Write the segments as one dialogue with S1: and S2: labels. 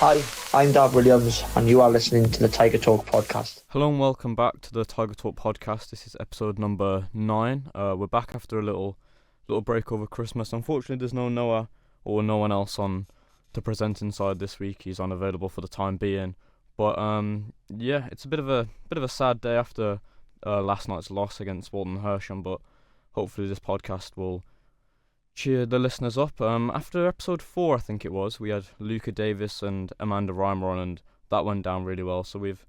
S1: Hi, I'm Dad Williams, and you are listening to the TigerTalk Podcast.
S2: Hello and welcome back to the TigerTalk Podcast. This is episode number 9. We're back after a little break over Christmas. Unfortunately, there's no Noah or no one else on to present inside this week. He's unavailable for the time being. But yeah, it's a bit of a sad day after last night's loss against Walton Hersham. But hopefully, this podcast will cheer the listeners up. After episode 4, I think it was, we had Luca Davis and Amanda Reimer on, and that went down really well. So we've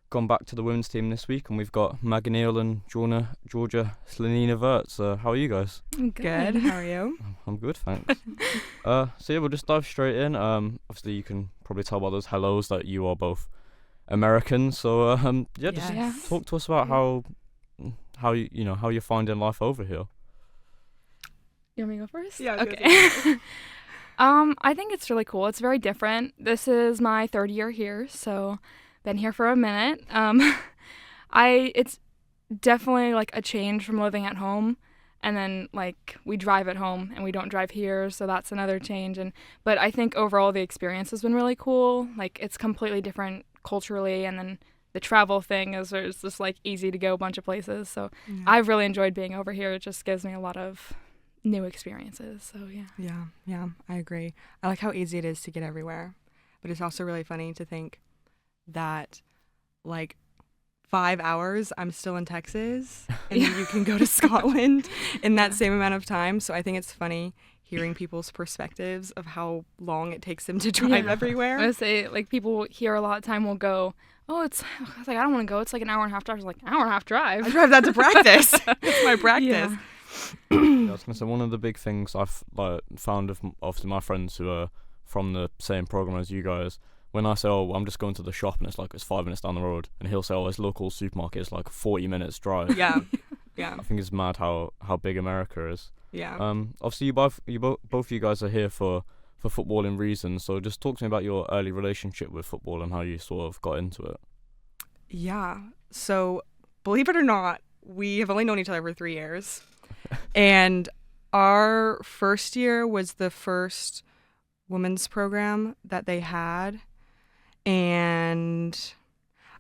S2: gone back to the women's team this week, and we've got Maggie Neall and Georgi Slanina-Wertz. How are you guys?
S3: I'm good. How are you?
S2: I'm good, thanks. So yeah, we'll just dive straight in. Obviously, you can probably tell by those hellos that you are both American. So just talk to us about how you're finding life over here.
S3: You want me to go first?
S4: Yeah.
S3: Okay. I think it's really cool. It's very different. This is my 3rd year here, so been here for a minute. It's definitely like a change from living at home, and then like we drive at home and we don't drive here, so that's another change. But I think overall the experience has been really cool. Like it's completely different culturally, and then the travel thing is it's just like easy to go a bunch of places. So I've really enjoyed being over here. It just gives me a lot of new experiences. So
S4: Yeah, I agree. I like how easy it is to get everywhere, but it's also really funny to think that like 5 hours I'm still in Texas and you can go to Scotland in that same amount of time. So I think it's funny hearing people's perspectives of how long it takes them to drive everywhere.
S3: I would say like people here a lot of time will go, I was like, I don't want to go, it's like an hour and a half drive. I was like, an hour and a half drive.
S4: I drive that to practice. It's my practice.
S2: I was gonna say, one of the big things I've found of obviously my friends who are from the same program as you guys, when I say, I'm just going to the shop, and it's 5 minutes down the road, and he'll say, his local supermarket is like 40 minutes drive.
S4: Yeah.
S2: I think it's mad how big America is.
S4: Yeah.
S2: Obviously both of you guys are here for footballing reasons, so just talk to me about your early relationship with football and how you sort of got into it.
S4: Yeah. So believe it or not, we have only known each other for 3 years. And our first year was the first women's program that they had. And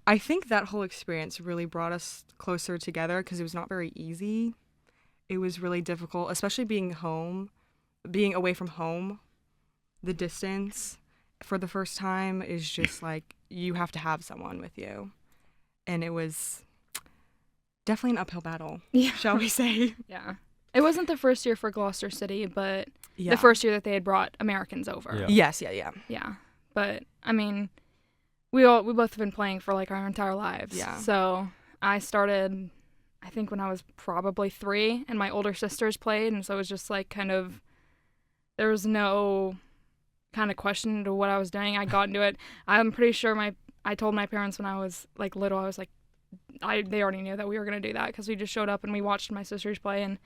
S4: I think that whole experience really brought us closer together because it was not very easy. It was really difficult, especially being away from home. The distance for the first time is just like you have to have someone with you. And it was definitely an uphill battle, shall we say.
S3: Yeah. It wasn't the first year for Gloucester City, but the first year that they had brought Americans over.
S2: Yeah.
S4: Yes, yeah.
S3: Yeah. But, I mean, we both have been playing for, like, our entire lives.
S4: Yeah.
S3: So I started, I think, when I was probably 3, and my older sisters played, and so it was just, like, there was no kind of question to what I was doing. I got into it. I'm pretty sure I told my parents when I was, like, little, I was like, they already knew that we were going to do that because we just showed up and we watched my sisters play, and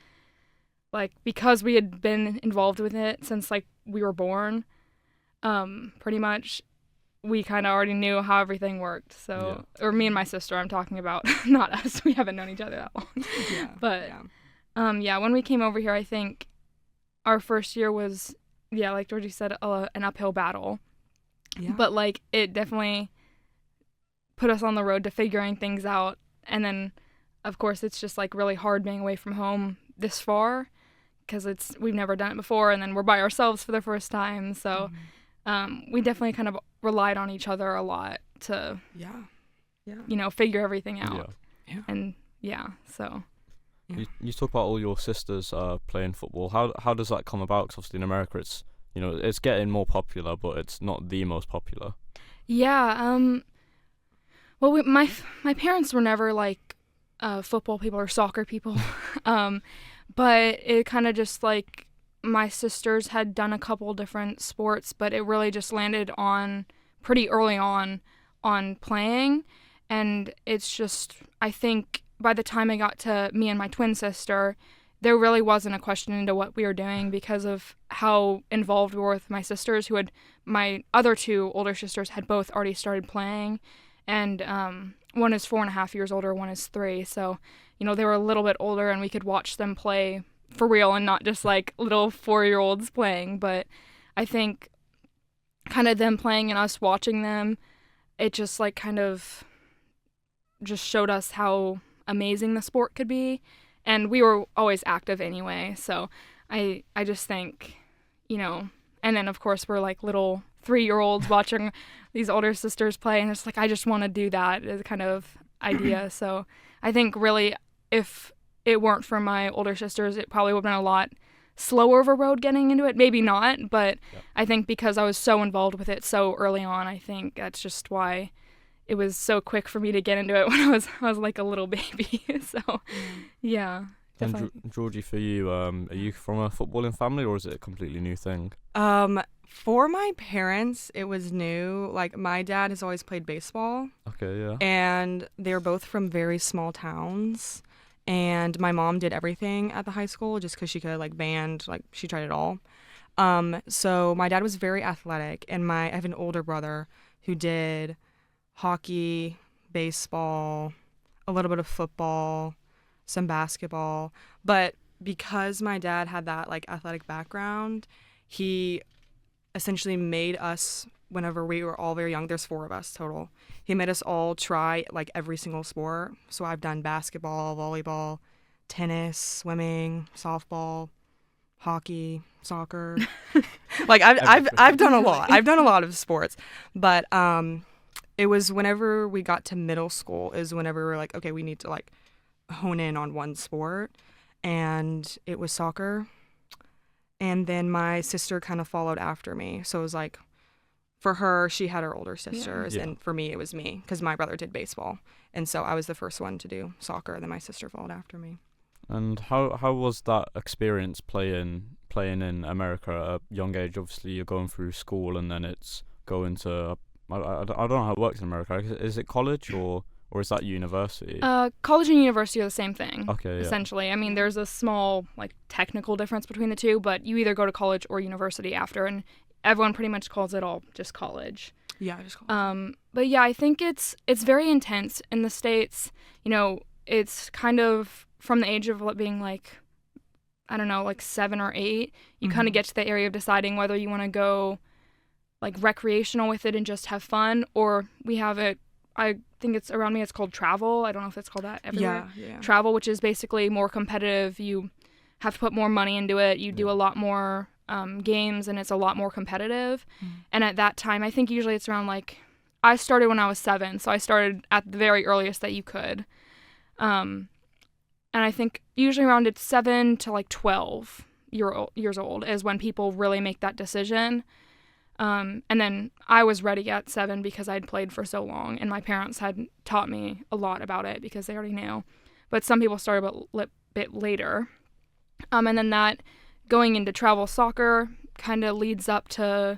S3: like because we had been involved with it since like we were born, pretty much we kind of already knew how everything worked. So or me and my sister, I'm talking about, not us. We haven't known each other that long. But when we came over here, I think our first year was like Georgie said, an uphill battle. Yeah. But like it definitely put us on the road to figuring things out. And then, of course, it's just like really hard being away from home this far because we've never done it before, and then we're by ourselves for the first time. So we definitely kind of relied on each other a lot to, figure everything out.
S4: Yeah.
S3: And so.
S2: You talk about all your sisters playing football. How does that come about? Because obviously in America it's getting more popular, but it's not the most popular.
S3: Yeah. Well, my parents were never like football people or soccer people, but it kind of just like my sisters had done a couple different sports, but it really just landed on pretty early on playing, and it's just I think by the time I got to me and my twin sister, there really wasn't a question into what we were doing because of how involved we were with my sisters, my other 2 older sisters had both already started playing. And one is 4.5 years older, one is 3. So, they were a little bit older and we could watch them play for real and not just like little 4-year-olds playing. But I think kind of them playing and us watching them, it just like kind of just showed us how amazing the sport could be. And we were always active anyway, so I just think, you know, and then of course we're like little 3-year-olds watching these older sisters play, and it's like I just want to do that as kind of idea. So I think really if it weren't for my older sisters, it probably would have been a lot slower of a road getting into it. Maybe not, but I think because I was so involved with it so early on, I think that's just why it was so quick for me to get into it when I was like a little baby. So yeah.
S2: And Georgie, for you, are you from a footballing family, or is it a completely new thing?
S4: For my parents, it was new. Like, my dad has always played baseball.
S2: Okay, yeah. And
S4: they were both from very small towns. And my mom did everything at the high school just because she could, like band, like she tried it all. So my dad was very athletic, and I have an older brother who did hockey, baseball, a little bit of football, some basketball. But because my dad had that like athletic background, he essentially made us, whenever we were all very young, there's 4 of us total, he made us all try like every single sport. So I've done basketball, volleyball, tennis, swimming, softball, hockey, soccer. Like I've done a lot. I've done a lot of sports. But it was whenever we got to middle school is whenever we were like, okay, we need to like hone in on one sport, and it was soccer. And then my sister kind of followed after me. So it was like, for her, she had her older sisters, and for me, it was me, because my brother did baseball. And so I was the first one to do soccer, then my sister followed after me.
S2: And how was that experience playing in America at a young age? Obviously, you're going through school, and then it's going to, I don't know how it works in America. Is it college, or is that university?
S3: College and university are the same thing.
S2: Okay, yeah.
S3: Essentially. I mean, there's a small like technical difference between the two, but you either go to college or university after, and everyone pretty much calls it all just college.
S4: Yeah, just college.
S3: But yeah, I think it's very intense in the States. You know, it's kind of from the age of being like, I don't know, like 7 or 8, you kind of get to the area of deciding whether you want to go like recreational with it and just have fun, or we have it, I think it's around me, it's called travel. I don't know if it's called that everywhere.
S4: Yeah.
S3: Travel, which is basically more competitive. You have to put more money into it. You do a lot more games, and it's a lot more competitive. And at that time, I think usually it's around like, I started when I was 7, so I started at the very earliest that you could. And I think usually around it's 7 to like 12 years old is when people really make that decision. And then I was ready at 7 because I'd played for so long, and my parents had taught me a lot about it because they already knew. But some people started a bit later. And then that going into travel soccer kind of leads up to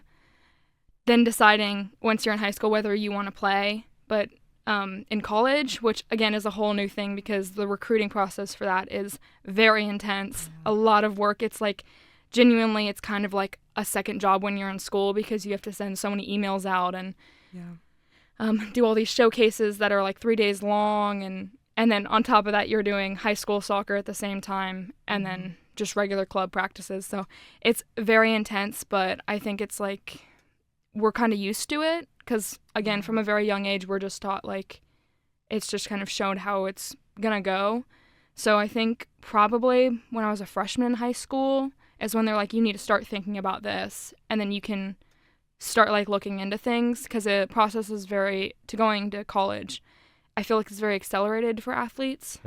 S3: then deciding once you're in high school whether you want to play. But in college, which again is a whole new thing because the recruiting process for that is very intense, a lot of work. It's like genuinely it's kind of like a second job when you're in school because you have to send so many emails out and do all these showcases that are like 3 days long, and then on top of that you're doing high school soccer at the same time, and then just regular club practices. So it's very intense, but I think it's like we're kind of used to it because, again, from a very young age, we're just taught like it's just kind of shown how it's going to go. So I think probably when I was a freshman in high school is when they're like, you need to start thinking about this, and then you can start like looking into things, because the process is to going to college, I feel like it's very accelerated for athletes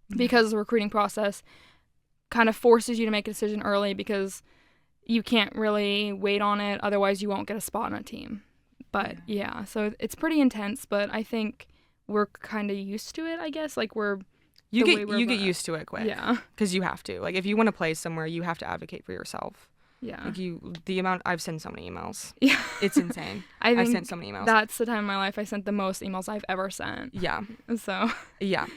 S3: because the recruiting process kind of forces you to make a decision early because you can't really wait on it. Otherwise, you won't get a spot on a team. But so it's pretty intense, but I think we're kind of used to it, I guess. Like you get used to it quick.
S4: Yeah. Because you have to. Like, if you want to play somewhere, you have to advocate for yourself.
S3: Yeah.
S4: Like I've sent so many emails.
S3: Yeah.
S4: It's insane. I've sent so many emails.
S3: That's the time in my life I sent the most emails I've ever sent.
S4: Yeah.
S3: So.
S4: Yeah.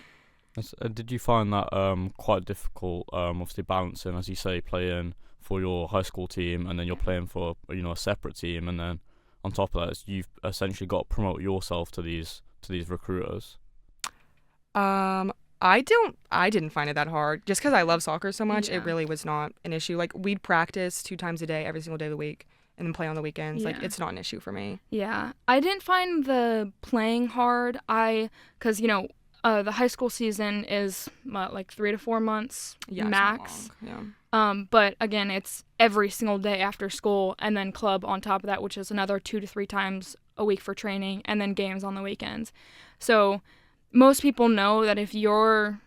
S2: Did you find that quite difficult, obviously balancing, as you say, playing for your high school team and then you're playing for, a separate team, and then on top of that, you've essentially got to promote yourself to these recruiters?
S4: I didn't find it that hard. Just because I love soccer so much, it really was not an issue. Like, we'd practice 2 times a day, every single day of the week, and then play on the weekends. Like,
S3: Yeah.
S4: it's not an issue for me.
S3: Yeah. I didn't find the playing hard. Because, the high school season is, like 3 to 4 months
S4: Yeah,
S3: max.
S4: it's not long. Yeah.
S3: But, again, it's every single day after school, and then club on top of that, which is another 2 to 3 times a week for training, and then games on the weekends. So most people know that if you're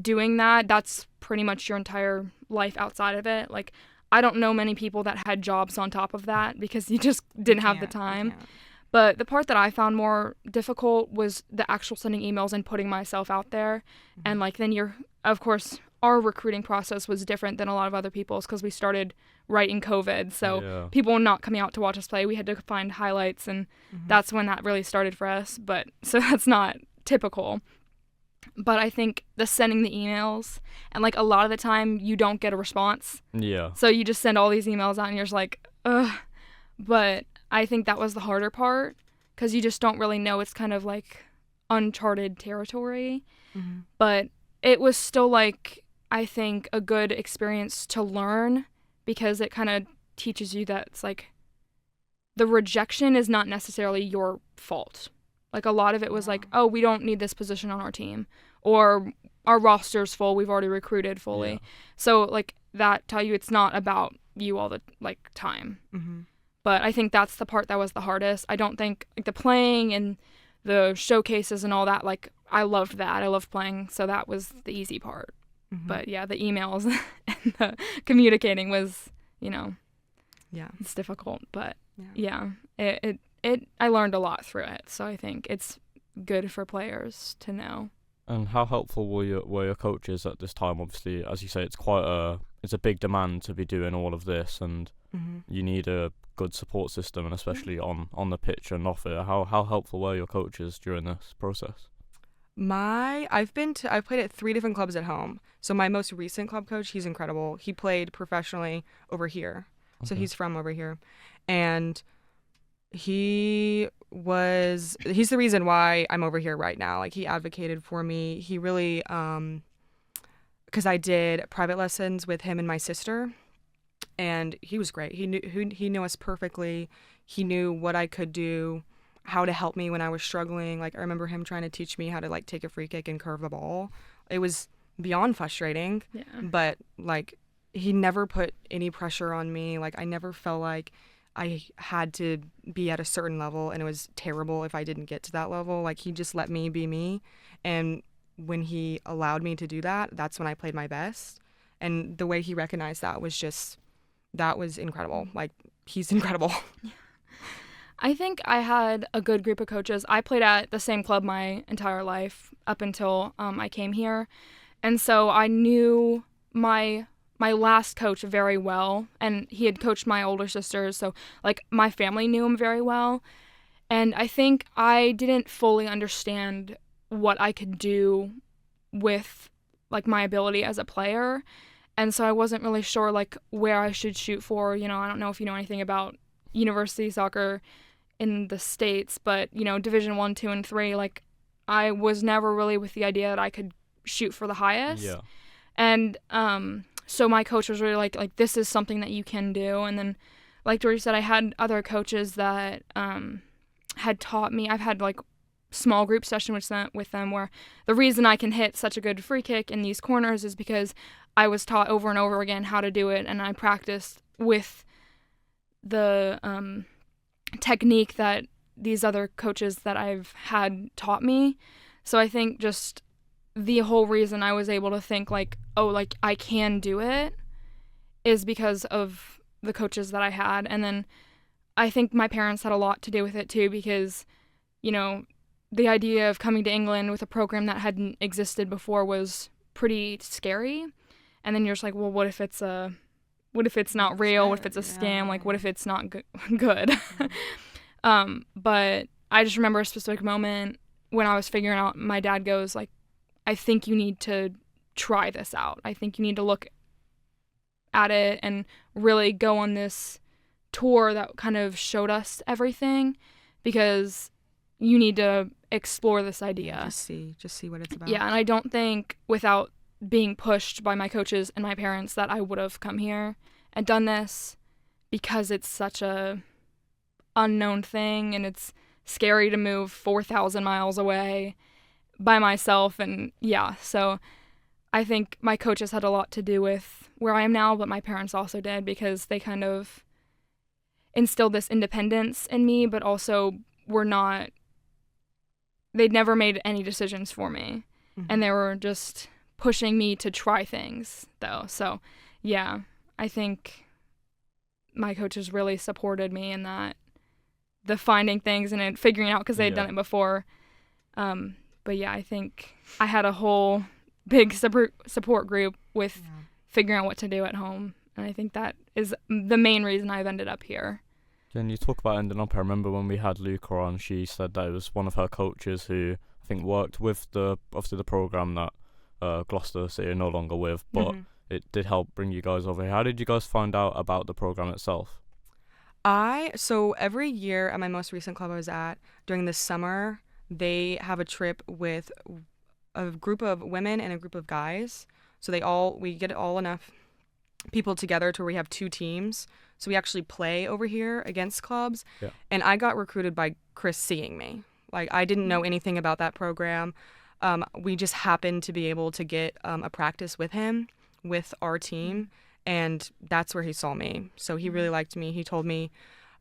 S3: doing that, that's pretty much your entire life outside of it. Like, I don't know many people that had jobs on top of that because you just didn't have the time.
S4: You can't.
S3: But the part that I found more difficult was the actual sending emails and putting myself out there. And, like, then of course, our recruiting process was different than a lot of other people's because we started right in COVID. So people were not coming out to watch us play. We had to find highlights, and that's when that really started for us. But so that's not typical. But I think the sending the emails, and, like, a lot of the time you don't get a response.
S2: Yeah.
S3: So you just send all these emails out and you're just like, ugh. But I think that was the harder part because you just don't really know. It's kind of like uncharted territory. But it was still, like, I think a good experience to learn because it kind of teaches you that it's like the rejection is not necessarily your fault. Like, a lot of it was like, oh, we don't need this position on our team, or our roster's full, we've already recruited fully.
S2: Yeah.
S3: So, like, that tell you it's not about you all the, like, time. But I think that's the part that was the hardest. I don't think, like, the playing and the showcases and all that, like, I loved that. I loved playing, so that was the easy part. But, yeah, the emails and the communicating was,
S4: Yeah.
S3: it's difficult. But, yeah, I learned a lot through it, so I think it's good for players to know.
S2: And how helpful were your coaches at this time? Obviously, as you say, it's a big demand to be doing all of this, and you need a good support system, and especially on the pitch and off it. How helpful were your coaches during this process?
S4: I've played at 3 different clubs at home. So my most recent club coach, he's incredible. He played professionally over here. So he's from over here. And he's the reason why I'm over here right now. Like, he advocated for me. He really, because I did private lessons with him and my sister, and he was great. He knew us perfectly. He knew what I could do, how to help me when I was struggling. Like, I remember him trying to teach me how to, like, take a free kick and curve the ball. It was beyond frustrating, but, like, he never put any pressure on me. Like, I never felt like I had to be at a certain level and it was terrible if I didn't get to that level. Like, he just let me be me. And when he allowed me to do that, that's when I played my best. And the way he recognized that was incredible. Like, he's incredible.
S3: I think I had a good group of coaches. I played at the same club my entire life up until I came here. And so I knew my last coach very well, and he had coached my older sisters, so, like, my family knew him very well. And I think I didn't fully understand what I could do with, like, my ability as a player. And so I wasn't really sure, like, where I should shoot for. I don't know if you know anything about university soccer in the States, but, Division 1, 2, and 3, like, I was never really with the idea that I could shoot for the highest.
S2: Yeah.
S3: And so my coach was really like, this is something that you can do. And then, like Georgie said, I had other coaches that had taught me. I've had, like, small group session with them where the reason I can hit such a good free kick in these corners is because I was taught over and over again how to do it, and I practiced with the technique that these other coaches that I've had taught me. So I think just the whole reason I was able to think, like, oh, like, I can do it is because of the coaches that I had. And then I think my parents had a lot to do with it too, because, the idea of coming to England with a program that hadn't existed before was pretty scary. And then you're just like, well, what if it's not real? What if it's a scam? Like, what if it's not good? But I just remember a specific moment when I was figuring out, my dad goes, like, I think you need to try this out. I think you need to look at it and really go on this tour that kind of showed us everything, because you need to explore this idea.
S4: Just see what it's about.
S3: Yeah, and I don't think without being pushed by my coaches and my parents that I would have come here and done this, because it's such a unknown thing and it's scary to move 4,000 miles away by myself. And yeah, so I think my coaches had a lot to do with where I am now, but my parents also did, because they kind of instilled this independence in me, but also they'd never made any decisions for me. Mm-hmm. And they were just pushing me to try things, though. So, yeah, I think my coaches really supported me in that, the finding things and figuring out, because they had done it before. But yeah, I think I had a whole big support group with figuring out what to do at home. And I think that is the main reason I've ended up here.
S2: And you talk about ending up, I remember when we had Luca on, she said that it was one of her coaches who I think worked with the program that Gloucester City are no longer with, but it did help bring you guys over here. How did you guys find out about the program itself?
S4: So every year at my most recent club I was at, during the summer, they have a trip with a group of women and a group of guys. So we get all enough people together to where we have 2 teams. So we actually play over here against clubs. Yeah. And I got recruited by Chris seeing me. Like, I didn't know anything about that program. We just happened to be able to get a practice with him, with our team. And that's where he saw me. So he really liked me. He told me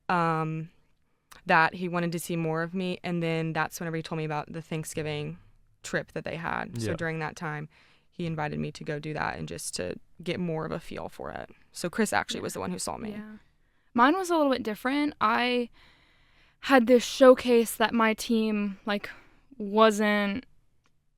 S4: that he wanted to see more of me. And then that's whenever he told me about the Thanksgiving trip that they had. So during that time, he invited me to go do that and just to get more of a feel for it. So Chris actually was the one who saw me.
S3: Yeah. Mine was a little bit different. I had this showcase that my team wasn't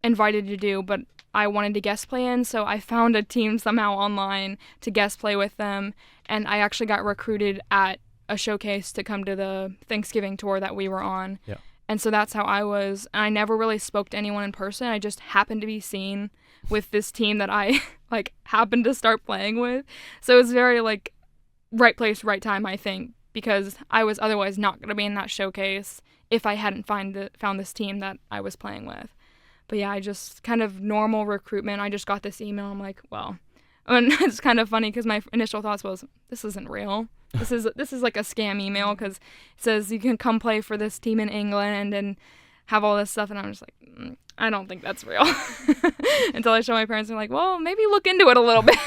S3: invited to do, but I wanted to guest play in, so I found a team somehow online to guest play with them, and I actually got recruited at a showcase to come to the Thanksgiving tour that we were on. Yeah. And so that's how I was. And I never really spoke to anyone in person. I just happened to be seen with this team that I happened to start playing with. So it was very right place, right time, I think, because I was otherwise not going to be in that showcase if I hadn't found this team that I was playing with. But yeah, I just kind of normal recruitment. I just got this email. I'm like, well, and it's kind of funny because my initial thoughts was, this isn't real. This is like a scam email, because it says you can come play for this team in England and have all this stuff. And I'm just like, I don't think that's real. Until I show my parents, and they're like, well, maybe look into it a little bit.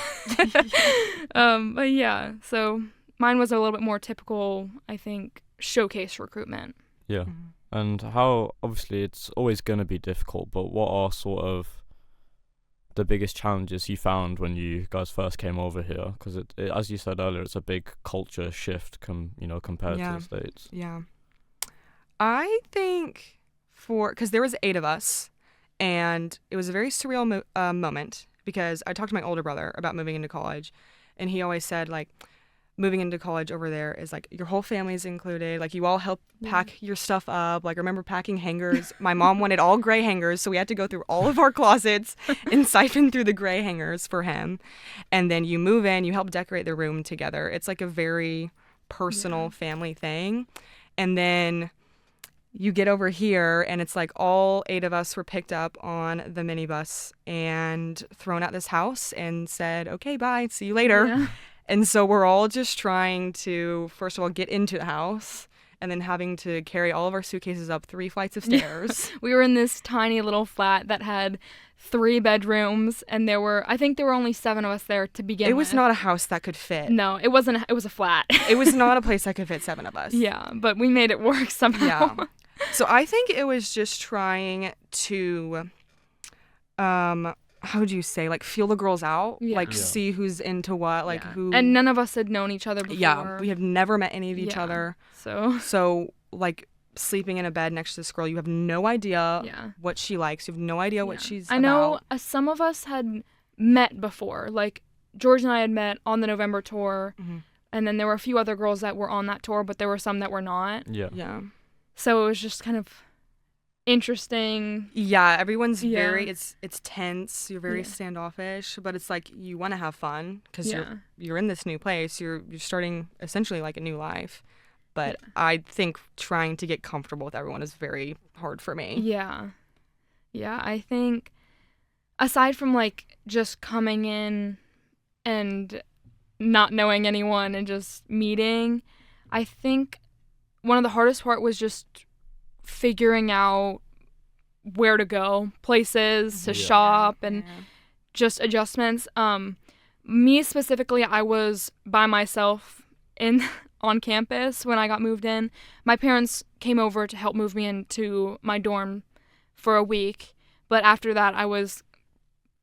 S3: But yeah, so mine was a little bit more typical, I think, showcase recruitment.
S2: Yeah. And how, obviously, it's always going to be difficult, but what are sort of the biggest challenges you found when you guys first came over here? Because it, as you said earlier, it's a big culture shift compared to the States.
S4: Yeah. I think because there was 8 of us, and it was a very surreal moment, because I talked to my older brother about moving into college, and he always said, moving into college over there is your whole family's included. You all help pack your stuff up. I remember packing hangers. My mom wanted all gray hangers, so we had to go through all of our closets and siphon through the gray hangers for him. And then you move in, you help decorate the room together. It's a very personal family thing. And then you get over here, and it's all 8 of us were picked up on the minibus and thrown out this house and said, okay, bye, see you later. Yeah. And so we're all just trying to, first of all, get into the house, and then having to carry all of our suitcases up 3 flights of stairs.
S3: We were in this tiny little flat that had 3 bedrooms, and I think there were only 7 of us there to begin with.
S4: It was not a house that could fit.
S3: No, it wasn't. It was a flat.
S4: It was not a place that could fit 7 of us.
S3: Yeah, but we made it work somehow.
S4: Yeah. So I think it was just trying to, how would you say, feel the girls out, see who's into what, who.
S3: And none of us had known each other before.
S4: Yeah, we have never met any of each other. So sleeping in a bed next to this girl, you have no idea what she likes. You have no idea what she's
S3: I know some of us had met before. George and I had met on the November tour, and then there were a few other girls that were on that tour, but there were some that were not.
S4: Yeah.
S3: So it was just kind of interesting.
S4: Yeah, everyone's very, it's tense. You're very standoffish, but it's you want to have fun because you're in this new place. You're starting essentially a new life. But I think trying to get comfortable with everyone is very hard for me.
S3: Yeah. Yeah, I think aside from just coming in and not knowing anyone and just meeting. I think one of the hardest part was just figuring out where to go, places to shop, and just adjustments. Me specifically, I was by myself on campus when I got moved in. My parents came over to help move me into my dorm for a week, but after that I was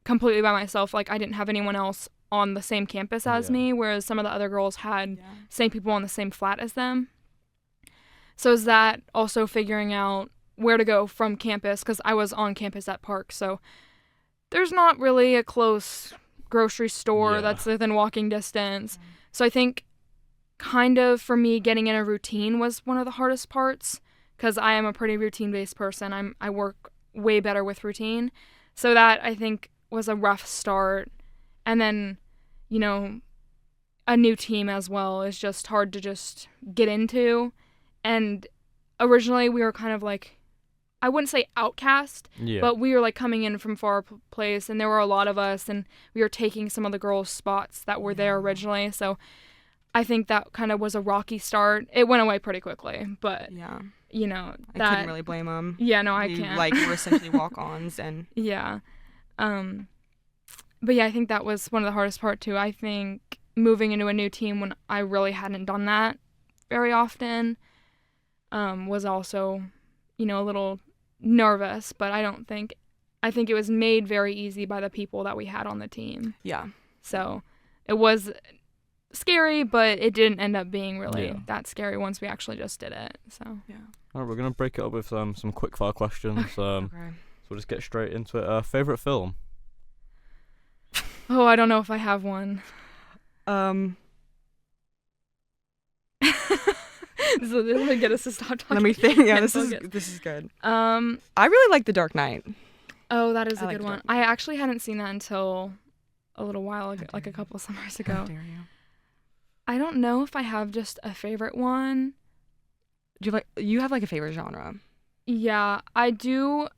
S3: completely by myself. Like, I didn't have anyone else on the same campus as me, whereas some of the other girls had same people on the same flat as them. So is that also figuring out where to go from campus, because I was on campus at Park, so there's not really a close grocery store that's within walking distance. So I think kind of for me, getting in a routine was one of the hardest parts, because I am a pretty routine-based person. I work way better with routine. So that, I think, was a rough start. And then, you know, a new team as well is just hard to just get into. And originally we were kind of like, I wouldn't say outcast, but we were like coming in from far place, and there were a lot of us, and we were taking some of the girls' spots that were there originally. So I think that kind of was a rocky start. It went away pretty quickly, but you know, that
S4: I couldn't really blame them.
S3: Yeah, no, I can't.
S4: Like, we're essentially walk-ons, and
S3: but yeah, I think that was one of the hardest part too. I think moving into a new team when I really hadn't done that very often was also, you know, a little nervous, but I think it was made very easy by the people that we had on the team. Yeah. So it was scary, but it didn't end up being really that scary once we actually just did it. So
S2: All right, we're gonna break it up with some quickfire questions. So we'll just get straight into it. Favorite film?
S3: Oh, I don't know if I have one. So this will get us to stop talking.
S4: Let me think. Yeah, this is good. I really like The Dark Knight.
S3: Oh, that is a good one. I actually hadn't seen that until a little while ago, like a couple of summers ago.
S4: How dare you?
S3: I don't know if I have just a favorite one.
S4: Do you have like a favorite genre?
S3: Yeah, I do.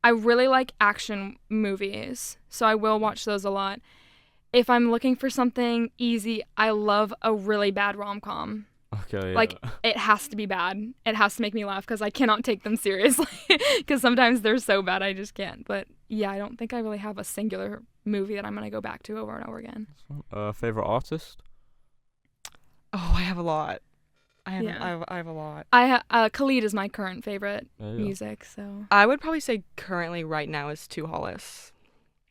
S3: I really like action movies, so I will watch those a lot. If I'm looking for something easy, I love a really bad rom-com.
S2: Okay, yeah.
S3: Like, it has to be bad. It has to make me laugh, because I cannot take them seriously, because sometimes they're so bad I just can't. But yeah, I don't think I really have a singular movie that I'm going to go back to over and over again.
S2: Favorite artist?
S3: Oh,
S4: I have a lot. I have a lot.
S3: Khalid is my current favorite music, so
S4: I would probably say currently right now is Two Hollis.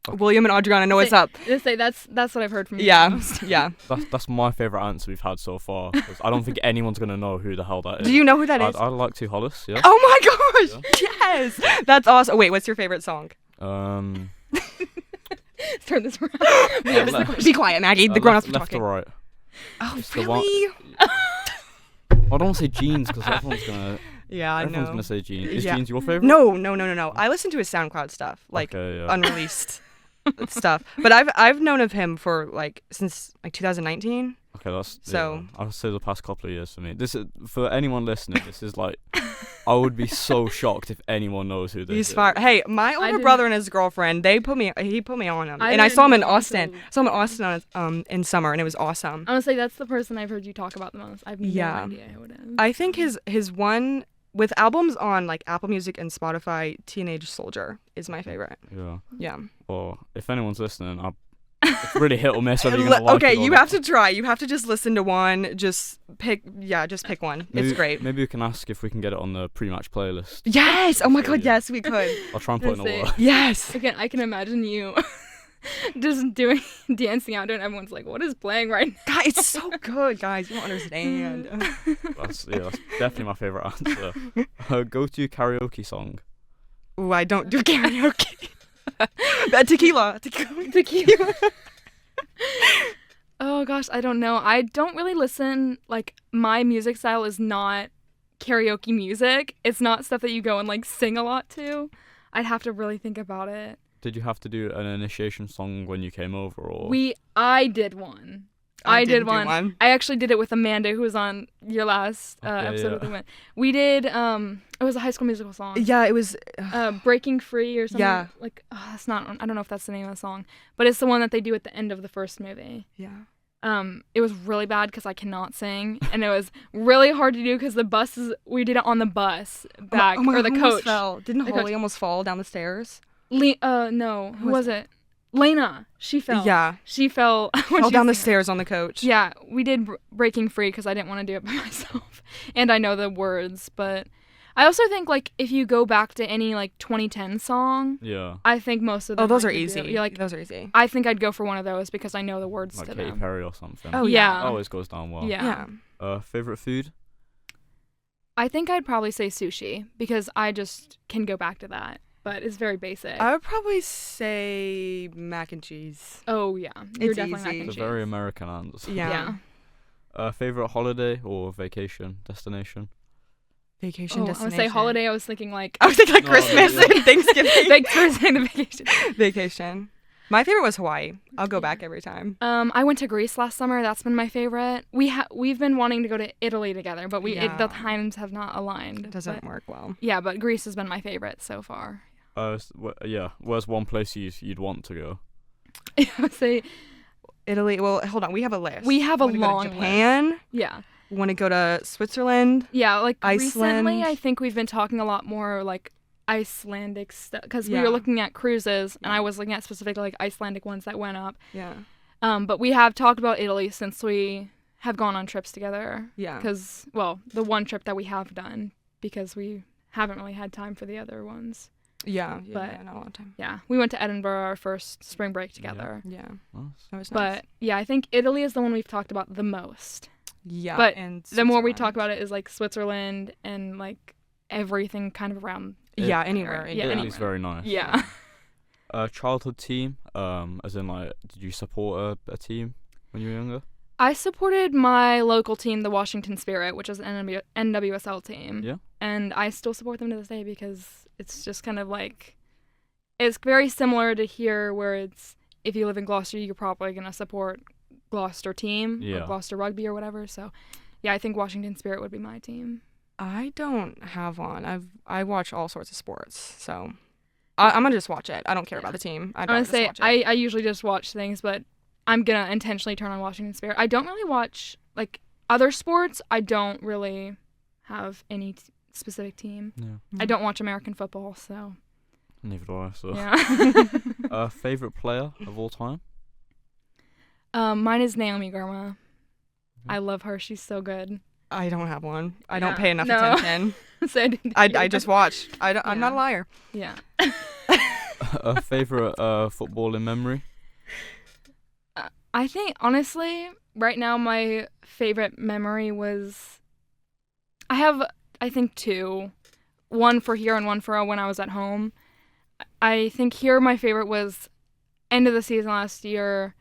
S4: Okay. William and Adriana know what's up.
S3: That's what I've heard from you.
S4: Yeah.
S2: That's my favorite answer we've had so far. I don't think anyone's gonna know who the hell that is.
S4: Do you know who that is?
S2: I like Two Hollis. Yeah.
S4: Oh my gosh! Yeah. Yes, that's awesome. Wait, what's your favorite song?
S3: Let's turn this around.
S4: Be quiet, Maggie. The grown-ups are
S2: left
S4: talking.
S2: Left or right?
S4: Oh,
S2: it's
S4: really?
S2: I don't want to say Jeans, because everyone's gonna.
S4: Yeah, I know.
S2: Everyone's gonna say Jeans. Is Jeans your favorite?
S4: No. I listen to his SoundCloud stuff, like unreleased stuff. But I've known of him for since 2019.
S2: Okay, I would say the past couple of years for me. This is, for anyone listening, this is like, I would be so shocked if anyone knows who this is.
S4: He's fire. Hey, my older brother and his girlfriend, he put me on him, and I saw him in Austin. In summer, and it was awesome.
S3: Honestly, that's the person I've heard you talk about the most. I have no idea who it is.
S4: I think his one with albums on like Apple Music and Spotify, Teenage Soldier is my favorite. Yeah.
S2: Well, if anyone's listening, it's really hit or miss whether you're gonna like
S4: okay,
S2: it or
S4: you
S2: not.
S4: have to try. You have to just listen to one. Just pick one. It's great.
S2: Maybe we can ask if we can get it on the pre-match playlist.
S4: Yes. Oh my God. Yes, we could.
S2: I'll try and put in a word.
S4: Yes.
S3: Again, I can imagine you just dancing out, and everyone's like, "What is playing right now?"
S4: God, it's so good, guys. You don't understand.
S2: That's definitely my favorite answer. Go-to karaoke song.
S4: Ooh, I don't do karaoke. Tequila.
S3: Oh gosh, I don't know. I don't really listen. Like, my music style is not karaoke music. It's not stuff that you go and like sing a lot to. I'd have to really think about it.
S2: Did you have to do an initiation song when you came over, or?
S3: I did one. I did one. I actually did it with Amanda, who was on your last episode with the We did, it was a High School Musical song.
S4: Yeah, it was...
S3: Breaking Free or something.
S4: Yeah.
S3: Like, that's not, I don't know if that's the name of the song, but it's the one that they do at the end of the first movie.
S4: Yeah.
S3: It was really bad because I cannot sing, and it was really hard to do because we did it on the bus back,
S4: oh my
S3: or
S4: God,
S3: the
S4: who almost
S3: coach.
S4: fell? Didn't
S3: The
S4: Holly
S3: coach.
S4: almost fall down the stairs?
S3: No, who was it? Lena. She fell.
S4: Yeah.
S3: She fell. when
S4: Fell
S3: she
S4: down the
S3: was-
S4: stairs on the coach.
S3: Yeah, we did Breaking Free because I didn't want to do it by myself, and I know the words, but I also think like if you go back to any like 2010 song,
S2: Yeah.
S3: I think most of them.
S4: Oh, those
S3: I
S4: are
S3: could do.
S4: easy.
S3: You're like,
S4: Those are easy.
S3: I think I'd go for one of those because I know the words
S2: Like
S3: to
S2: Katy
S3: them.
S2: Perry or something.
S4: Oh,
S3: yeah.
S2: Always goes down well.
S3: Yeah.
S4: Yeah.
S2: Favorite food?
S3: I think I'd probably say sushi because I just can go back to that, but it's very basic.
S4: I would probably say mac and cheese.
S3: Oh yeah, you're
S4: It's
S3: definitely mac
S4: easy.
S3: and
S2: It's a
S3: cheese.
S2: very American answer.
S4: Yeah.
S2: Favorite holiday or vacation destination?
S4: Vacation
S3: Oh, I
S4: destination.
S3: would say holiday. I was thinking like
S4: I was thinking like
S2: No,
S4: Christmas
S2: yeah.
S4: and Thanksgiving.
S3: thanks for saying the vacation.
S4: Vacation. My favorite was Hawaii. I'll go back every time.
S3: I went to Greece last summer. That's been my favorite. We've been wanting to go to Italy together, but the
S4: Yeah.
S3: times have not aligned.
S4: It doesn't
S3: But-
S4: work well.
S3: Yeah, but Greece has been my favorite so far.
S2: Where's one place you'd want to go?
S3: I would say
S4: Italy. Well, hold on. We have a list.
S3: we have a
S4: Wanna go to
S3: long
S4: Japan.
S3: yeah.
S4: Want to go to Switzerland.
S3: Yeah, like
S4: Iceland.
S3: recently I think we've been talking a lot more like Icelandic stuff because we
S4: Yeah.
S3: were looking at cruises and I was looking at specifically like Icelandic ones that went up.
S4: Yeah.
S3: But we have talked about Italy since we have gone on trips together.
S4: Yeah.
S3: Because, well, the one trip that we have done because we haven't really had time for the other ones.
S4: Yeah.
S3: But-
S4: not a lot of time.
S3: Yeah, we went to Edinburgh our first spring break together.
S4: Yeah.
S2: Nice.
S4: That was nice.
S3: But yeah, I think Italy is the one we've talked about the most.
S4: yeah.
S3: but
S4: and
S3: The more we
S4: Switzerland.
S3: talk about it is like Switzerland and like everything kind of around.
S4: Yeah. Anywhere.
S3: Yeah,
S4: anywhere.
S2: Italy's very nice.
S3: Yeah.
S2: Childhood team. As in like, did you support a team when you were younger?
S3: I supported my local team, the Washington Spirit, which is an NWSL team.
S2: Yeah.
S3: And I still support them to this day because it's just kind of like, it's very similar to here where it's, if you live in Gloucester, you're probably going to support Gloucester team
S2: Yeah.
S3: or Gloucester Rugby or whatever. So yeah, I think Washington Spirit would be my team.
S4: I don't have one. I watch all sorts of sports, so I'm gonna just watch it. I don't care about the team.
S3: I'm going to say, I usually just watch things, but I'm going to intentionally turn on Washington Spirit. I don't really watch, like, other sports. I don't really have any specific team.
S2: Yeah.
S3: I don't watch American football, so
S2: Neither do I. So.
S3: yeah.
S2: Favorite player of all time?
S3: Mine is Naomi Girma. I love her. She's so good.
S4: I don't have one. I don't
S3: Yeah.
S4: pay enough
S3: No.
S4: attention.
S3: So I didn't
S4: I
S3: hear
S4: just
S3: that.
S4: watch. I'm
S3: Yeah.
S4: not a liar.
S3: Yeah.
S2: Favorite football in memory?
S3: I think, honestly, right now my favorite memory was, I have, I think, two. One for here and one for when I was at home. I think here my favorite was end of the season last year.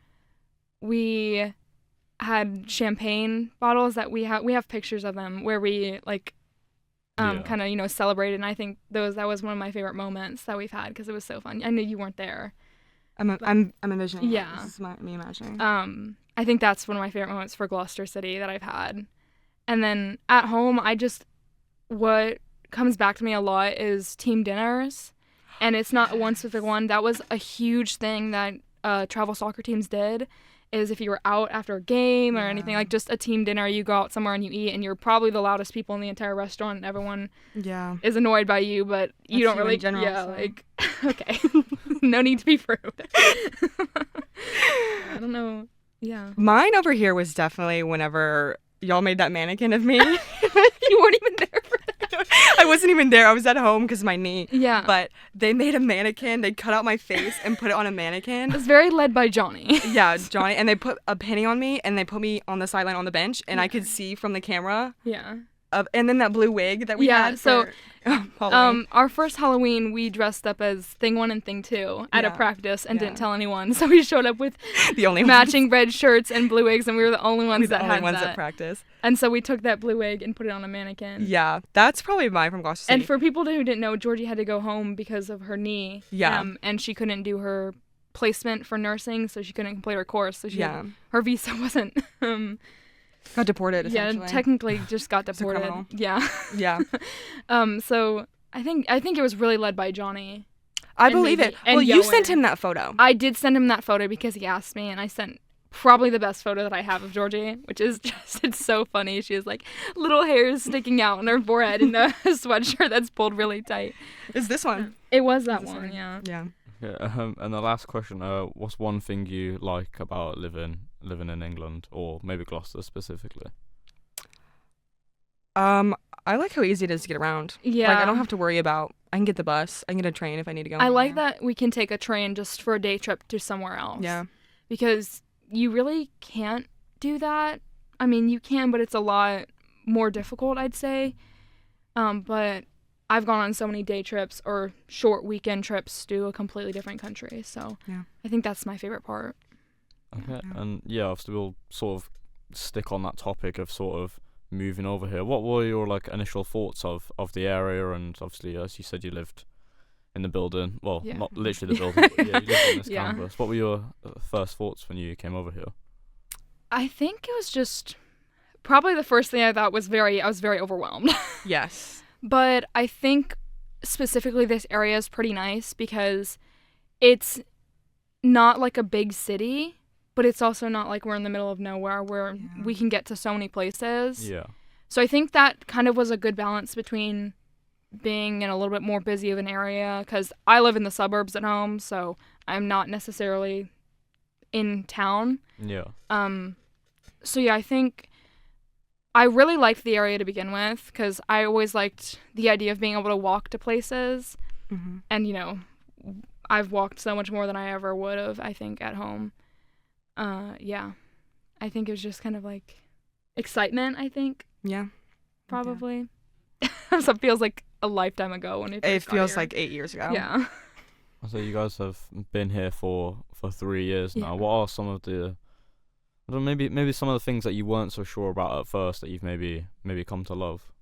S3: We had champagne bottles that we have pictures of them where we like
S2: Yeah.
S3: kind of celebrated, and I think that was one of my favorite moments that we've had because it was so fun. I know you weren't there.
S4: I'm envisioning. it.
S3: Yeah.
S4: This is me imagining.
S3: I think that's one of my favorite moments for Gloucester City that I've had. And then at home, what comes back to me a lot is team dinners. And it's not one specific one. That was a huge thing that travel soccer teams did, is if you were out after a game or anything, like just a team dinner, you go out somewhere and you eat, and you're probably the loudest people in the entire restaurant, and everyone
S4: Yeah.
S3: is annoyed by you, but you
S4: That's
S3: don't
S4: you in
S3: really,
S4: general,
S3: yeah,
S4: so.
S3: like, okay. No need to be rude. I don't know. Yeah.
S4: Mine over here was definitely whenever y'all made that mannequin of me.
S3: You weren't even there for that.
S4: I wasn't even there. I was at home because of my knee.
S3: Yeah.
S4: But they made a mannequin. They cut out my face and put it on a mannequin.
S3: It's very led by Johnny.
S4: Yeah, Johnny. And they put a penny on me, and they put me on the sideline on the bench, and I could see from the camera.
S3: Yeah.
S4: And then that blue wig that we
S3: Yeah,
S4: had.
S3: so,
S4: For Halloween.
S3: Our first Halloween, we dressed up as Thing 1 and Thing 2 at a
S4: Yeah.
S3: practice and
S4: Yeah.
S3: didn't tell anyone. So we showed up with
S4: the only
S3: matching red shirts and blue wigs, and we were the only ones
S4: ones,
S3: that
S4: the only
S3: had
S4: ones
S3: that.
S4: that practice.
S3: And so we took that blue wig and put it on a mannequin.
S4: Yeah, that's probably mine from Gloucester City.
S3: And for people who didn't know, Georgie had to go home because of her knee.
S4: Yeah.
S3: And she couldn't do her placement for nursing, so she couldn't complete her course. So
S4: Yeah.
S3: her visa wasn't.
S4: Got deported,
S3: Yeah,
S4: essentially.
S3: technically just got
S4: a
S3: deported.
S4: criminal.
S3: Yeah.
S4: Yeah.
S3: So I think it was really led by Johnny.
S4: I
S3: And
S4: believe
S3: maybe-
S4: it.
S3: and
S4: Well, you
S3: Yoan.
S4: sent him that photo.
S3: I did send him that photo because he asked me, and I sent probably the best photo that I have of Georgie, which is just, it's so funny. She has like little hairs sticking out on her forehead in a sweatshirt that's pulled really tight.
S4: Is this one?
S3: It was that one, yeah.
S4: Yeah.
S2: Yeah, and the last question, what's one thing you like about living in England, or maybe Gloucester specifically?
S4: I like how easy it is to get around.
S3: Yeah.
S4: Like, I don't have to worry about, I can get the bus, I can get a train if I need to go.
S3: I like
S4: anywhere.
S3: that we can take a train just for a day trip to somewhere else.
S4: Yeah.
S3: Because you really can't do that. I mean, you can, but it's a lot more difficult, I'd say. But I've gone on so many day trips or short weekend trips to a completely different country. So
S4: Yeah.
S3: I think that's my favorite part.
S2: Okay,
S4: Yeah.
S2: and yeah, obviously we'll sort of stick on that topic of sort of moving over here. What were your like initial thoughts of the area? And obviously, as you said, you lived in the building. Well,
S3: Yeah.
S2: not literally the building, but yeah, you lived in this
S3: Yeah.
S2: campus. What were your first thoughts when you came over here?
S3: I think it was just probably the first thing I thought was I was very overwhelmed.
S4: Yes.
S3: But I think specifically this area is pretty nice because it's not like a big city, but it's also not like we're in the middle of nowhere where
S4: Yeah.
S3: we can get to so many places.
S2: Yeah.
S3: So I think that kind of was a good balance between being in a little bit more busy of an area, because I live in the suburbs at home, so I'm not necessarily in town.
S2: Yeah.
S3: So yeah, I think I really liked the area to begin with, because I always liked the idea of being able to walk to places.
S4: Mm-hmm.
S3: And, you know, I've walked so much more than I ever would have, I think, at home. Yeah. I think it was just kind of like excitement, I think,
S4: Yeah.
S3: probably. So it feels like a lifetime ago when
S4: It
S3: first got
S4: feels
S3: here.
S4: like 8 years ago.
S3: Yeah.
S2: So you guys have been here for 3 years now.
S3: Yeah.
S2: What are some of the, I don't know, maybe some of the things that you weren't so sure about at first that you've maybe come to love?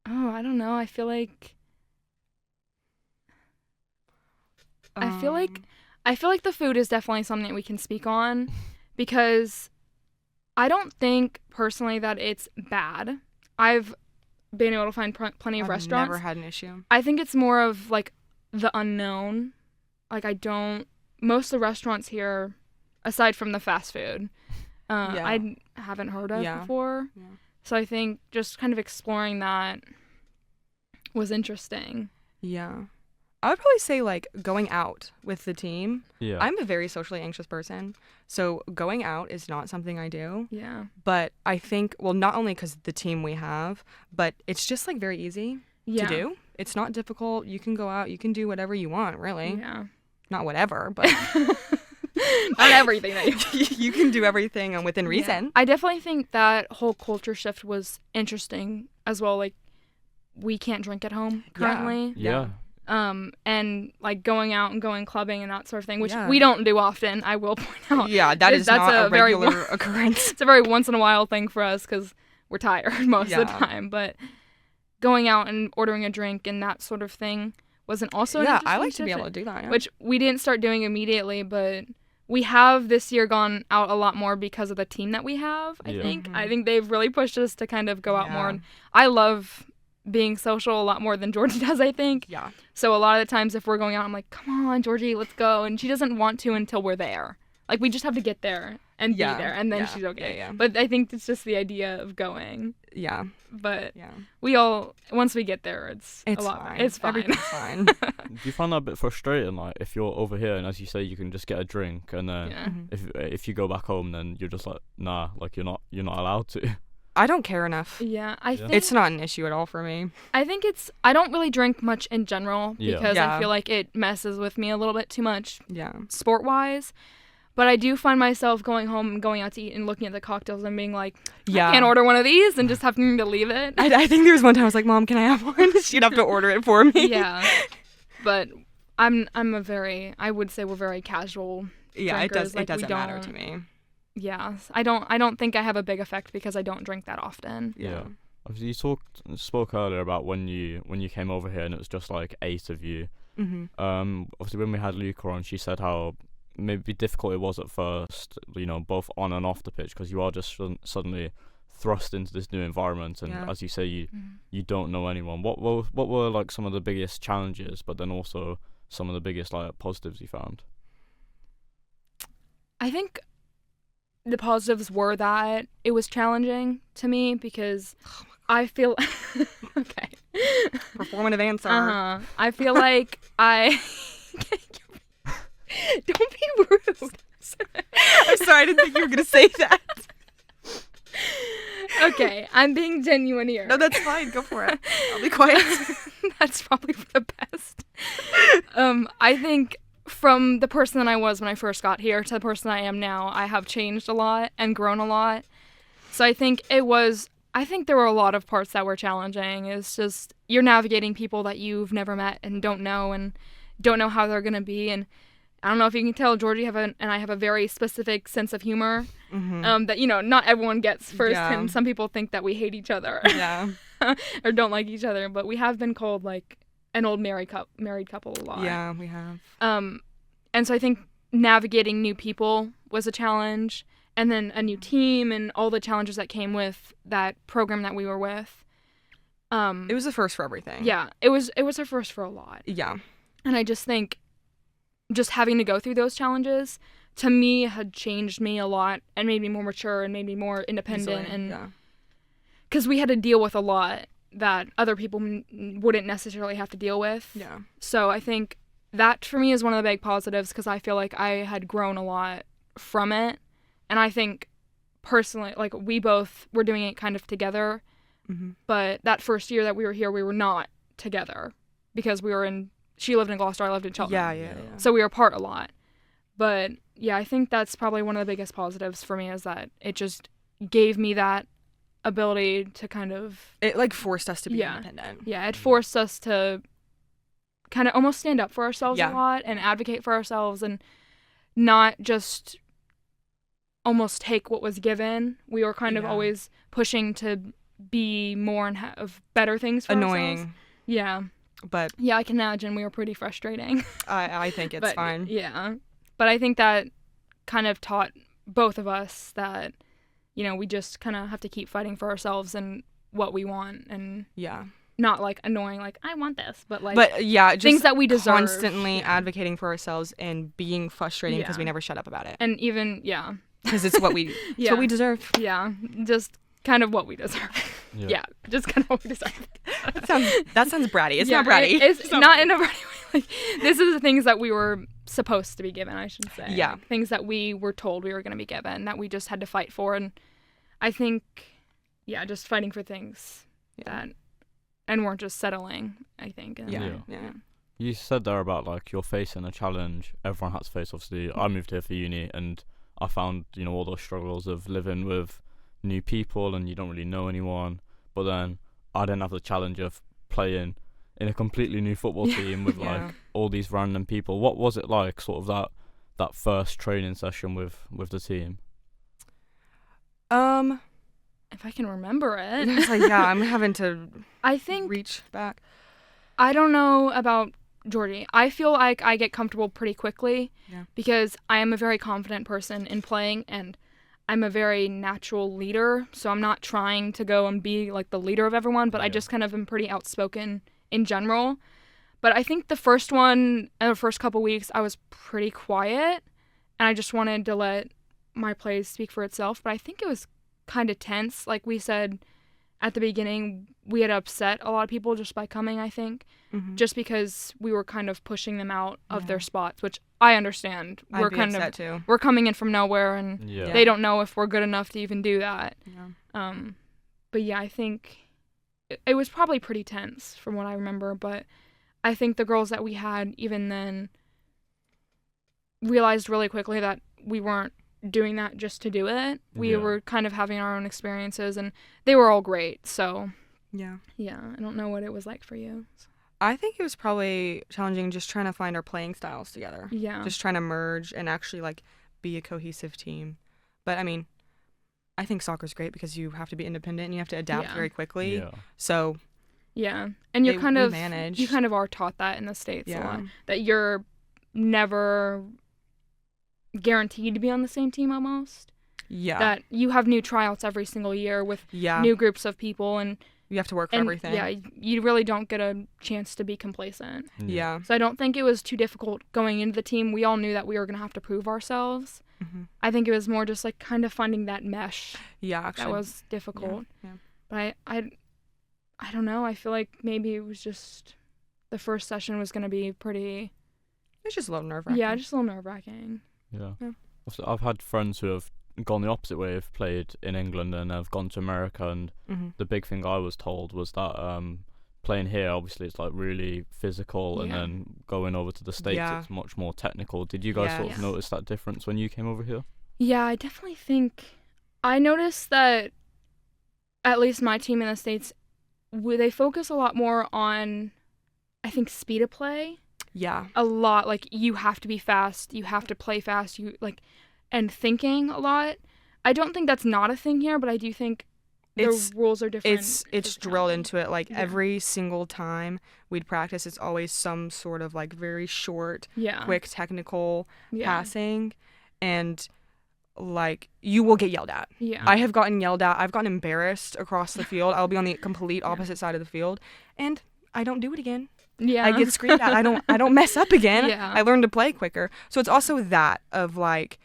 S3: Oh, I don't know. I feel like the food is definitely something that we can speak on, because I don't think personally that it's bad. I've been able to find plenty of
S4: I've
S3: restaurants.
S4: never had an issue.
S3: I think it's more of like the unknown. Like most of the restaurants here, aside from the fast food,
S4: Yeah.
S3: I haven't heard of
S4: Yeah.
S3: before.
S4: Yeah.
S3: So I think just kind of exploring that was interesting.
S4: Yeah. I would probably say like going out with the team.
S2: Yeah.
S4: I'm a very socially anxious person, so going out is not something I do.
S3: Yeah.
S4: But I think, well, not only because the team we have, but it's just like very easy
S3: Yeah.
S4: to do. It's not difficult. You can go out. You can do whatever you want, really.
S3: Yeah.
S4: Not whatever, but
S3: Not everything that you
S4: you can do everything within
S3: Yeah.
S4: reason.
S3: I definitely think that whole culture shift was interesting as well. Like, we can't drink at home currently.
S2: yeah.
S3: And like going out and going clubbing and that sort of thing, which
S4: Yeah.
S3: we don't do often, I will point out.
S4: Yeah, that's
S3: That's
S4: not
S3: a
S4: a
S3: very
S4: regular occurrence.
S3: It's a very once in a while thing for us because we're tired most of the
S4: Yeah.
S3: time. But going out and ordering a drink and that sort of thing wasn't also an
S4: Yeah, I
S3: interesting
S4: like to be
S3: shift,
S4: able to do that. Yeah.
S3: which we didn't start doing immediately, but we have this year gone out a lot more because of the team that we have, I
S2: Yeah.
S3: think.
S4: Mhm.
S3: I think they've really pushed us to kind of go out more.
S4: Yeah.
S3: And I love being social a lot more than Georgie does, I think.
S4: Yeah.
S3: So a lot of the times if we're going out, I'm like, come on, Georgie, let's go. And she doesn't want to until we're there. Like, we just have to get there and
S4: Yeah.
S3: be there, and then
S4: Yeah.
S3: she's okay.
S4: Yeah, yeah.
S3: But I think it's just the idea of going.
S4: Yeah.
S3: But
S4: Yeah.
S3: once we get there, it's a lot.
S4: fine.
S3: It's fine.
S4: Everything's fine.
S2: Do you find that a bit frustrating? Like, if you're over here and as you say, you can just get a drink, and then
S3: Yeah.
S4: Mhm.
S2: if you go back home, then you're just like, nah, like you're not allowed to.
S4: I don't care enough.
S3: Yeah, I
S2: Yeah.
S3: think
S4: It's not an issue at all for me.
S3: I think I don't really drink much in general
S2: Yeah.
S3: because
S4: Yeah.
S3: I feel like it messes with me a little bit too much
S4: Yeah.
S3: sport-wise. But I do find myself going home and going out to eat and looking at the cocktails and being like,
S4: Yeah.
S3: I can't order one of these, and just having to leave it.
S4: I think there was one time I was like, Mom, can I have one? She'd have to order it for me.
S3: Yeah. But I would say we're very casual.
S4: Yeah, it
S3: drinkers,
S4: does.
S3: like,
S4: It doesn't
S3: we
S4: matter to
S3: don't-
S4: me.
S3: Yeah. I don't think I have a big effect because I don't drink that often.
S2: Yeah. Obviously, you spoke earlier about when you came over here and it was just like 8 of you.
S4: Mm-hmm.
S2: Obviously, when we had Luca on, she said how maybe difficult it was at first, you know, both on and off the pitch, because you are just suddenly thrust into this new environment, and
S4: Yeah.
S2: as you say, you don't know anyone. What were like some of the biggest challenges, but then also some of the biggest like positives you found?
S3: I think the positives were that it was challenging to me because I feel okay.
S4: Performative answer.
S3: I feel like I don't be rude.
S4: I'm sorry, I didn't think you were gonna say that.
S3: Okay, I'm being genuine here.
S4: No, that's fine. Go for it. I'll be quiet.
S3: That's probably for the best. I think from the person that I was when I first got here to the person I am now, I have changed a lot and grown a lot. So I think there were a lot of parts that were challenging. It's just you're navigating people that you've never met and don't know how they're going to be. And I don't know if you can tell, Georgie and I have a very specific sense of humor that, not everyone gets first.
S4: Yeah.
S3: And some people think that we hate each other
S4: Yeah.
S3: or don't like each other. But we have been called like an old married couple a lot.
S4: Yeah, we have.
S3: And so I think navigating new people was a challenge. And then a new team and all the challenges that came with that program that we were with.
S4: It was a first for everything.
S3: Yeah, it was a first for a lot.
S4: Yeah.
S3: And I just think just having to go through those challenges, to me, had changed me a lot and made me more mature and made me more independent.
S4: Easily,
S3: and because we had to deal with a lot that other people wouldn't necessarily have to deal with.
S4: Yeah.
S3: So I think that, for me, is one of the big positives because I feel like I had grown a lot from it. And I think, personally, like, we both were doing it kind of together.
S4: Mm-hmm.
S3: But that first year that we were here, we were not together because she lived in Gloucester, I lived in Cheltenham.
S4: Yeah.
S3: So we were apart a lot. But, yeah, I think that's probably one of the biggest positives for me is that it just gave me that ability to kind of...
S4: It, like, forced us to be independent.
S3: Yeah, it forced us to kind of almost stand up for ourselves a lot and advocate for ourselves and not just almost take what was given. We were kind of always pushing to be more and have better things for
S4: Annoying.
S3: ourselves. Yeah.
S4: But
S3: yeah, I can imagine we were pretty frustrating.
S4: I think it's fine.
S3: Yeah. But I think that kind of taught both of us that, we just kind of have to keep fighting for ourselves and what we want and not like annoying, like, I want this, but like
S4: just
S3: things that we deserve.
S4: Constantly advocating for ourselves and being frustrating because we never shut up about it.
S3: And even,
S4: because it's what we it's what we deserve.
S3: Yeah, just kind of what we deserve. Yeah, just kind of what we deserve.
S4: that sounds bratty. It's not bratty.
S3: It's not in a bratty way. Like, this is the things that we were supposed to be given, I should say.
S4: Yeah.
S3: Like, things that we were told we were going to be given that we just had to fight for. And I think, just fighting for things that, and weren't just settling, I think.
S4: Yeah.
S2: You said there about, like, you're facing a challenge everyone had to face. Obviously, I moved here for uni and I found, all those struggles of living with new people and you don't really know anyone. But then I didn't have the challenge of playing in a completely new football team with like all these random people. What was it like, sort of that first training session with the team?
S3: If I can remember it.
S4: It's like, I'm having to reach back.
S3: I don't know about Georgie. I feel like I get comfortable pretty quickly because I am a very confident person in playing and I'm a very natural leader, so I'm not trying to go and be like the leader of everyone, but I just kind of am pretty outspoken in general. But I think the first couple weeks, I was pretty quiet, and I just wanted to let my play speak for itself. But I think it was kind of tense. Like we said at the beginning, we had upset a lot of people just by coming, I think, just because we were kind of pushing them out of their spots, which I understand.
S4: I'd be upset too.
S3: We're coming in from nowhere, and they don't know if we're good enough to even do that. Yeah. But yeah, I think it was probably pretty tense from what I remember, but I think the girls that we had even then realized really quickly that we weren't doing that just to do it. We were kind of having our own experiences, and they were all great. So yeah, I don't know what it was like for you.
S4: I think it was probably challenging just trying to find our playing styles together.
S3: Yeah,
S4: just trying to merge and actually like be a cohesive team. But I mean, I think soccer's great because you have to be independent and you have to adapt very quickly. Yeah. So
S3: yeah, and you kind of are taught that in the States a lot, that you're never guaranteed to be on the same team almost. Yeah. That you have new tryouts every single year with new groups of people, and
S4: You have to work for everything.
S3: Yeah, you really don't get a chance to be complacent.
S4: Yeah.
S3: So I don't think it was too difficult going into the team. We all knew that we were going to have to prove ourselves.
S4: Mm-hmm.
S3: I think it was more just like kind of finding that mesh.
S4: Yeah, actually.
S3: That was difficult.
S4: Yeah.
S3: But I don't know. I feel like maybe it was just the first session was going to be pretty...
S4: It's just a little nerve-wracking.
S3: Yeah, just a little nerve-wracking.
S2: Yeah.
S3: Yeah.
S2: I've had friends who have gone the opposite way, have played in England and have gone to America, and the big thing I was told was that playing here, obviously it's like really physical, and then going over to the States it's much more technical. Did you guys sort of notice that difference when you came over here?
S3: Yeah, I definitely think I noticed that at least my team in the States, they focus a lot more on, I think, speed of play.
S4: Yeah.
S3: A lot. Like, you have to be fast, you have to play fast, and thinking a lot. I don't think that's not a thing here, but I do think the rules are different.
S4: It's drilled into it. Like, every single time we'd practice, it's always some sort of, like, very short, quick, technical passing. And, like, you will get yelled at.
S3: Yeah.
S4: I have gotten yelled at. I've gotten embarrassed across the field. I'll be on the complete opposite side of the field, and I don't do it again.
S3: Yeah.
S4: I get screamed at. I don't mess up again.
S3: Yeah.
S4: I learn to play quicker. So it's also that of, like,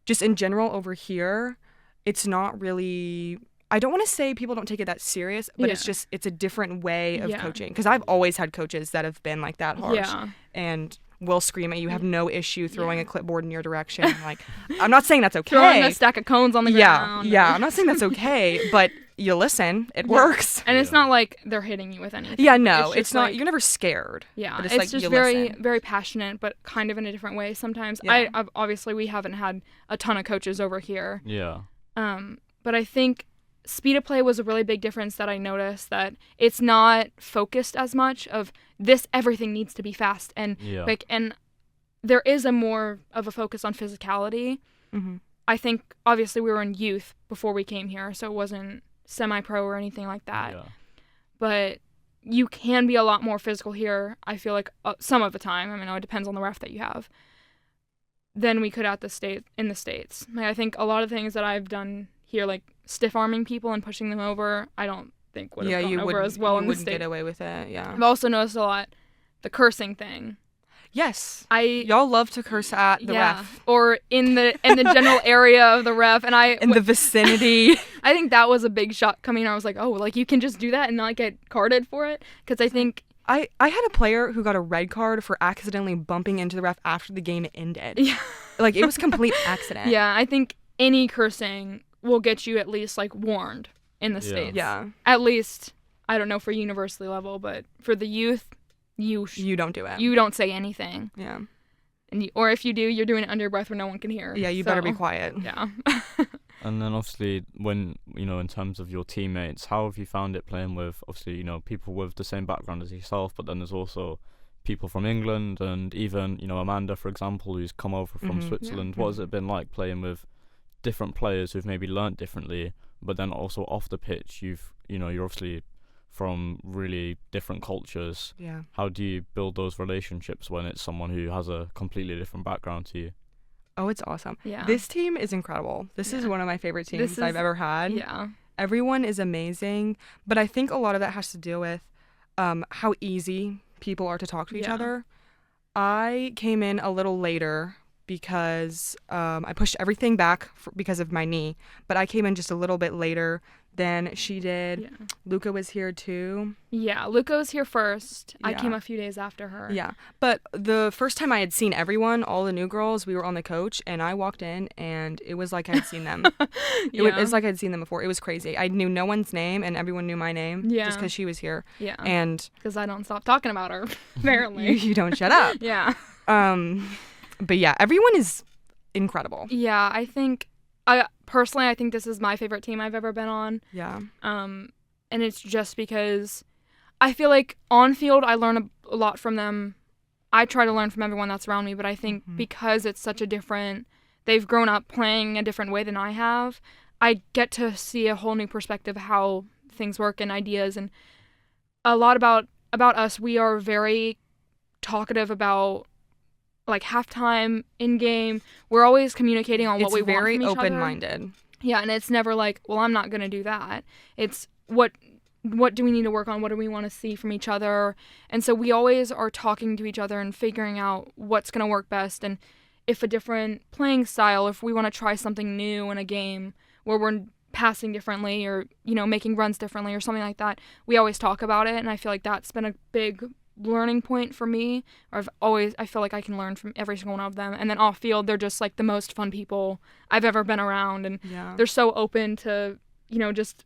S4: just in general over here, it's not really, I don't want to say people don't take it that serious, but it's a different way of coaching. Because I've always had coaches that have been like that harsh and will scream at you, have no issue throwing a clipboard in your direction. Like, I'm not saying that's okay.
S3: Throwing a stack of cones on the ground.
S4: Yeah, I'm not saying that's okay, but you listen, it works.
S3: And it's not like they're hitting you with anything.
S4: Yeah, no, it's not,
S3: like,
S4: you're never scared.
S3: Yeah,
S4: but
S3: it's
S4: like,
S3: just very, very passionate, but kind of in a different way sometimes.
S4: Yeah.
S3: I've obviously, we haven't had a ton of coaches over here.
S2: Yeah.
S3: But I think speed of play was a really big difference that I noticed, that it's not focused as much of this, everything needs to be fast. And and there is a more of a focus on physicality.
S4: Mm-hmm.
S3: I think obviously we were in youth before we came here, so it wasn't semi-pro or anything like that.
S2: Yeah.
S3: But you can be a lot more physical here, I feel like, some of the time. I mean, it depends on the ref that you have, than we could in the States. Like, I think a lot of things that I've done here, like stiff-arming people and pushing them over, I don't think would have gone over as well in the States.
S4: You wouldn't get away with it, yeah.
S3: I've also noticed a lot the cursing thing.
S4: Yes. Y'all love to curse at the ref.
S3: Or in the general area of the ref, and
S4: in the vicinity.
S3: I think that was a big shot coming. I was like, oh, like, you can just do that and not get carded for it? Because I think
S4: I had a player who got a red card for accidentally bumping into the ref after the game ended.
S3: Yeah.
S4: Like, it was complete accident.
S3: Yeah, I think any cursing will get you at least, like, warned in the States.
S4: Yeah.
S3: At least, I don't know for university level, but for the youth, you
S4: don't do it.
S3: You don't say anything.
S4: Yeah.
S3: And or if you do, you're doing it under your breath where no one can hear.
S4: Yeah, you better be quiet.
S3: Yeah.
S2: And then obviously, when, in terms of your teammates, how have you found it playing with, obviously, people with the same background as yourself, but then there's also people from England and even, Amanda, for example, who's come over from Switzerland.
S3: Yeah.
S2: What has it been like playing with different players who've maybe learnt differently, but then also off the pitch, you're obviously from really different cultures.
S4: Yeah.
S2: How do you build those relationships when it's someone who has a completely different background to you?
S4: Oh, it's awesome.
S3: Yeah.
S4: This team is incredible. This is one of my favorite teams I've ever had.
S3: Yeah.
S4: Everyone is amazing, but I think a lot of that has to do with how easy people are to talk to each other. I came in a little later because I pushed everything back because of my knee, but I came in just a little bit later than she did.
S3: Yeah.
S4: Luca was here too.
S3: Yeah, Luca was here first. I
S4: Yeah.
S3: came a few days after her.
S4: Yeah, but the first time I had seen everyone, all the new girls, we were on the coach, and I walked in, and it was like I had seen them. It's like I'd seen them before. It was crazy. I knew no one's name, and everyone knew my name just because she was here.
S3: Yeah.
S4: And
S3: because I don't stop talking about her, apparently.
S4: you don't shut up.
S3: Yeah.
S4: But yeah, everyone is incredible.
S3: Yeah, I think, personally, I think this is my favorite team I've ever been on.
S4: Yeah.
S3: And it's just because I feel like on field I learn a lot from them. I try to learn from everyone that's around me, but I think because it's such a different, they've grown up playing a different way than I have, I get to see a whole new perspective of how things work and ideas. And a lot about us, we are very talkative about, like, halftime, in-game. We're always communicating on what we want from each other.
S4: It's very open-minded.
S3: Yeah, and it's never like, well, I'm not going to do that. It's what what do we need to work on? What do we want to see from each other? And so we always are talking to each other and figuring out what's going to work best. And if a different playing style, if we want to try something new in a game where we're passing differently or, making runs differently or something like that, we always talk about it. And I feel like that's been a big learning point for me. I feel like I can learn from every single one of them. And then off field, they're just like the most fun people I've ever been around. And they're so open to, just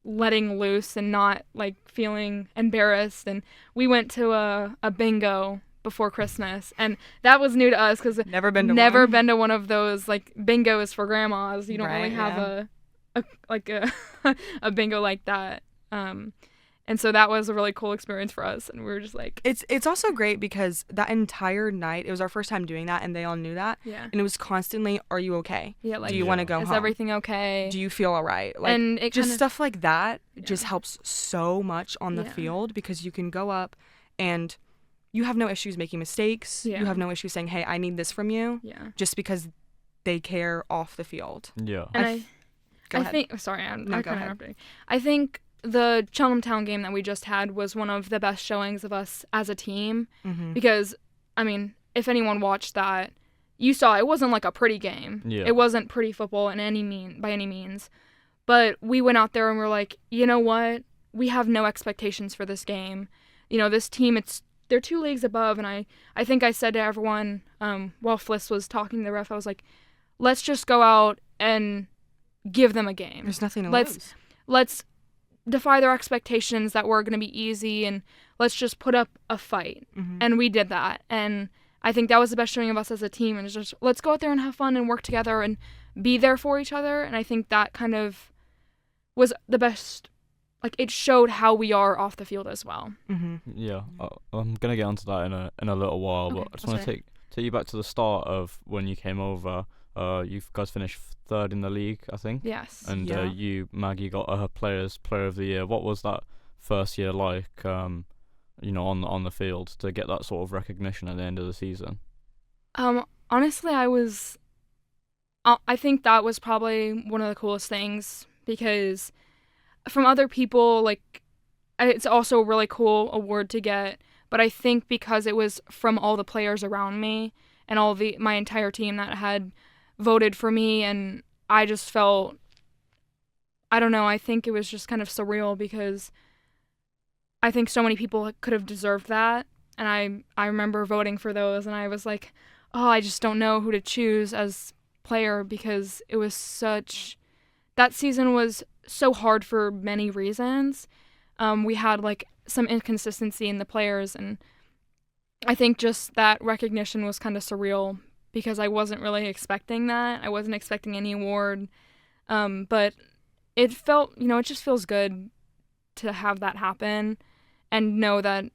S3: letting loose and not like feeling embarrassed. And we went to a bingo before Christmas, and that was new to us because
S4: never been
S3: to one of those like bingos for grandmas. You don't really have a bingo like that. And so that was a really cool experience for us, and we were just like...
S4: It's also great because that entire night, it was our first time doing that, and they all knew that.
S3: Yeah.
S4: And it was constantly, are you okay?
S3: Yeah, like...
S4: Do you want to go home?
S3: Is everything okay?
S4: Do you feel all right? Like,
S3: and it
S4: just stuff like that just helps so much on the
S3: Yeah.
S4: field because you can go up and you have no issues making mistakes.
S3: Yeah.
S4: You have no issues saying, hey, I need this from you.
S3: Yeah.
S4: Just because they care off the field.
S2: Yeah.
S3: And
S4: Go
S3: I
S4: ahead.
S3: think... Sorry, I'm
S4: No,
S3: kind
S4: go
S3: of
S4: ahead.
S3: interrupting. I think the Cheltenham Town game that we just had was one of the best showings of us as a team because, I mean, if anyone watched that, you saw it wasn't like a pretty game.
S2: Yeah.
S3: It wasn't pretty football by any means. But we went out there and we're like, you know what? We have no expectations for this game. This team, they're 2 leagues above, and I think I said to everyone while Fliss was talking to the ref, I was like, let's just go out and give them a game.
S4: There's nothing to lose.
S3: Let's defy their expectations that we're going to be easy, and let's just put up a fight. And we did that, and I think that was the best showing of us as a team, and it's just let's go out there and have fun and work together and be there for each other. And I think that kind of was the best, like it showed how we are off the field as well.
S2: Yeah, I'm gonna get onto that in a little while,
S3: Okay,
S2: but I just want to take you back to the start of when you came over. You guys finished 3rd in the league, I think.
S3: Yes.
S2: And you, Maggie, got her Player of the Year. What was that first year like? On the field to get that sort of recognition at the end of the season.
S3: Honestly, I think that was probably one of the coolest things because from other people, like, it's also a really cool award to get, but I think because it was from all the players around me and my entire team that had voted for me, and I just felt, I don't know, I think it was just kind of surreal because I think so many people could have deserved that, and I remember voting for those, and I was like, oh, I just don't know who to choose as player because it was that season was so hard for many reasons. We had like some inconsistency in the players, and I think just that recognition was kind of surreal because I wasn't really expecting that. I wasn't expecting any award, but it felt, it just feels good to have that happen and know that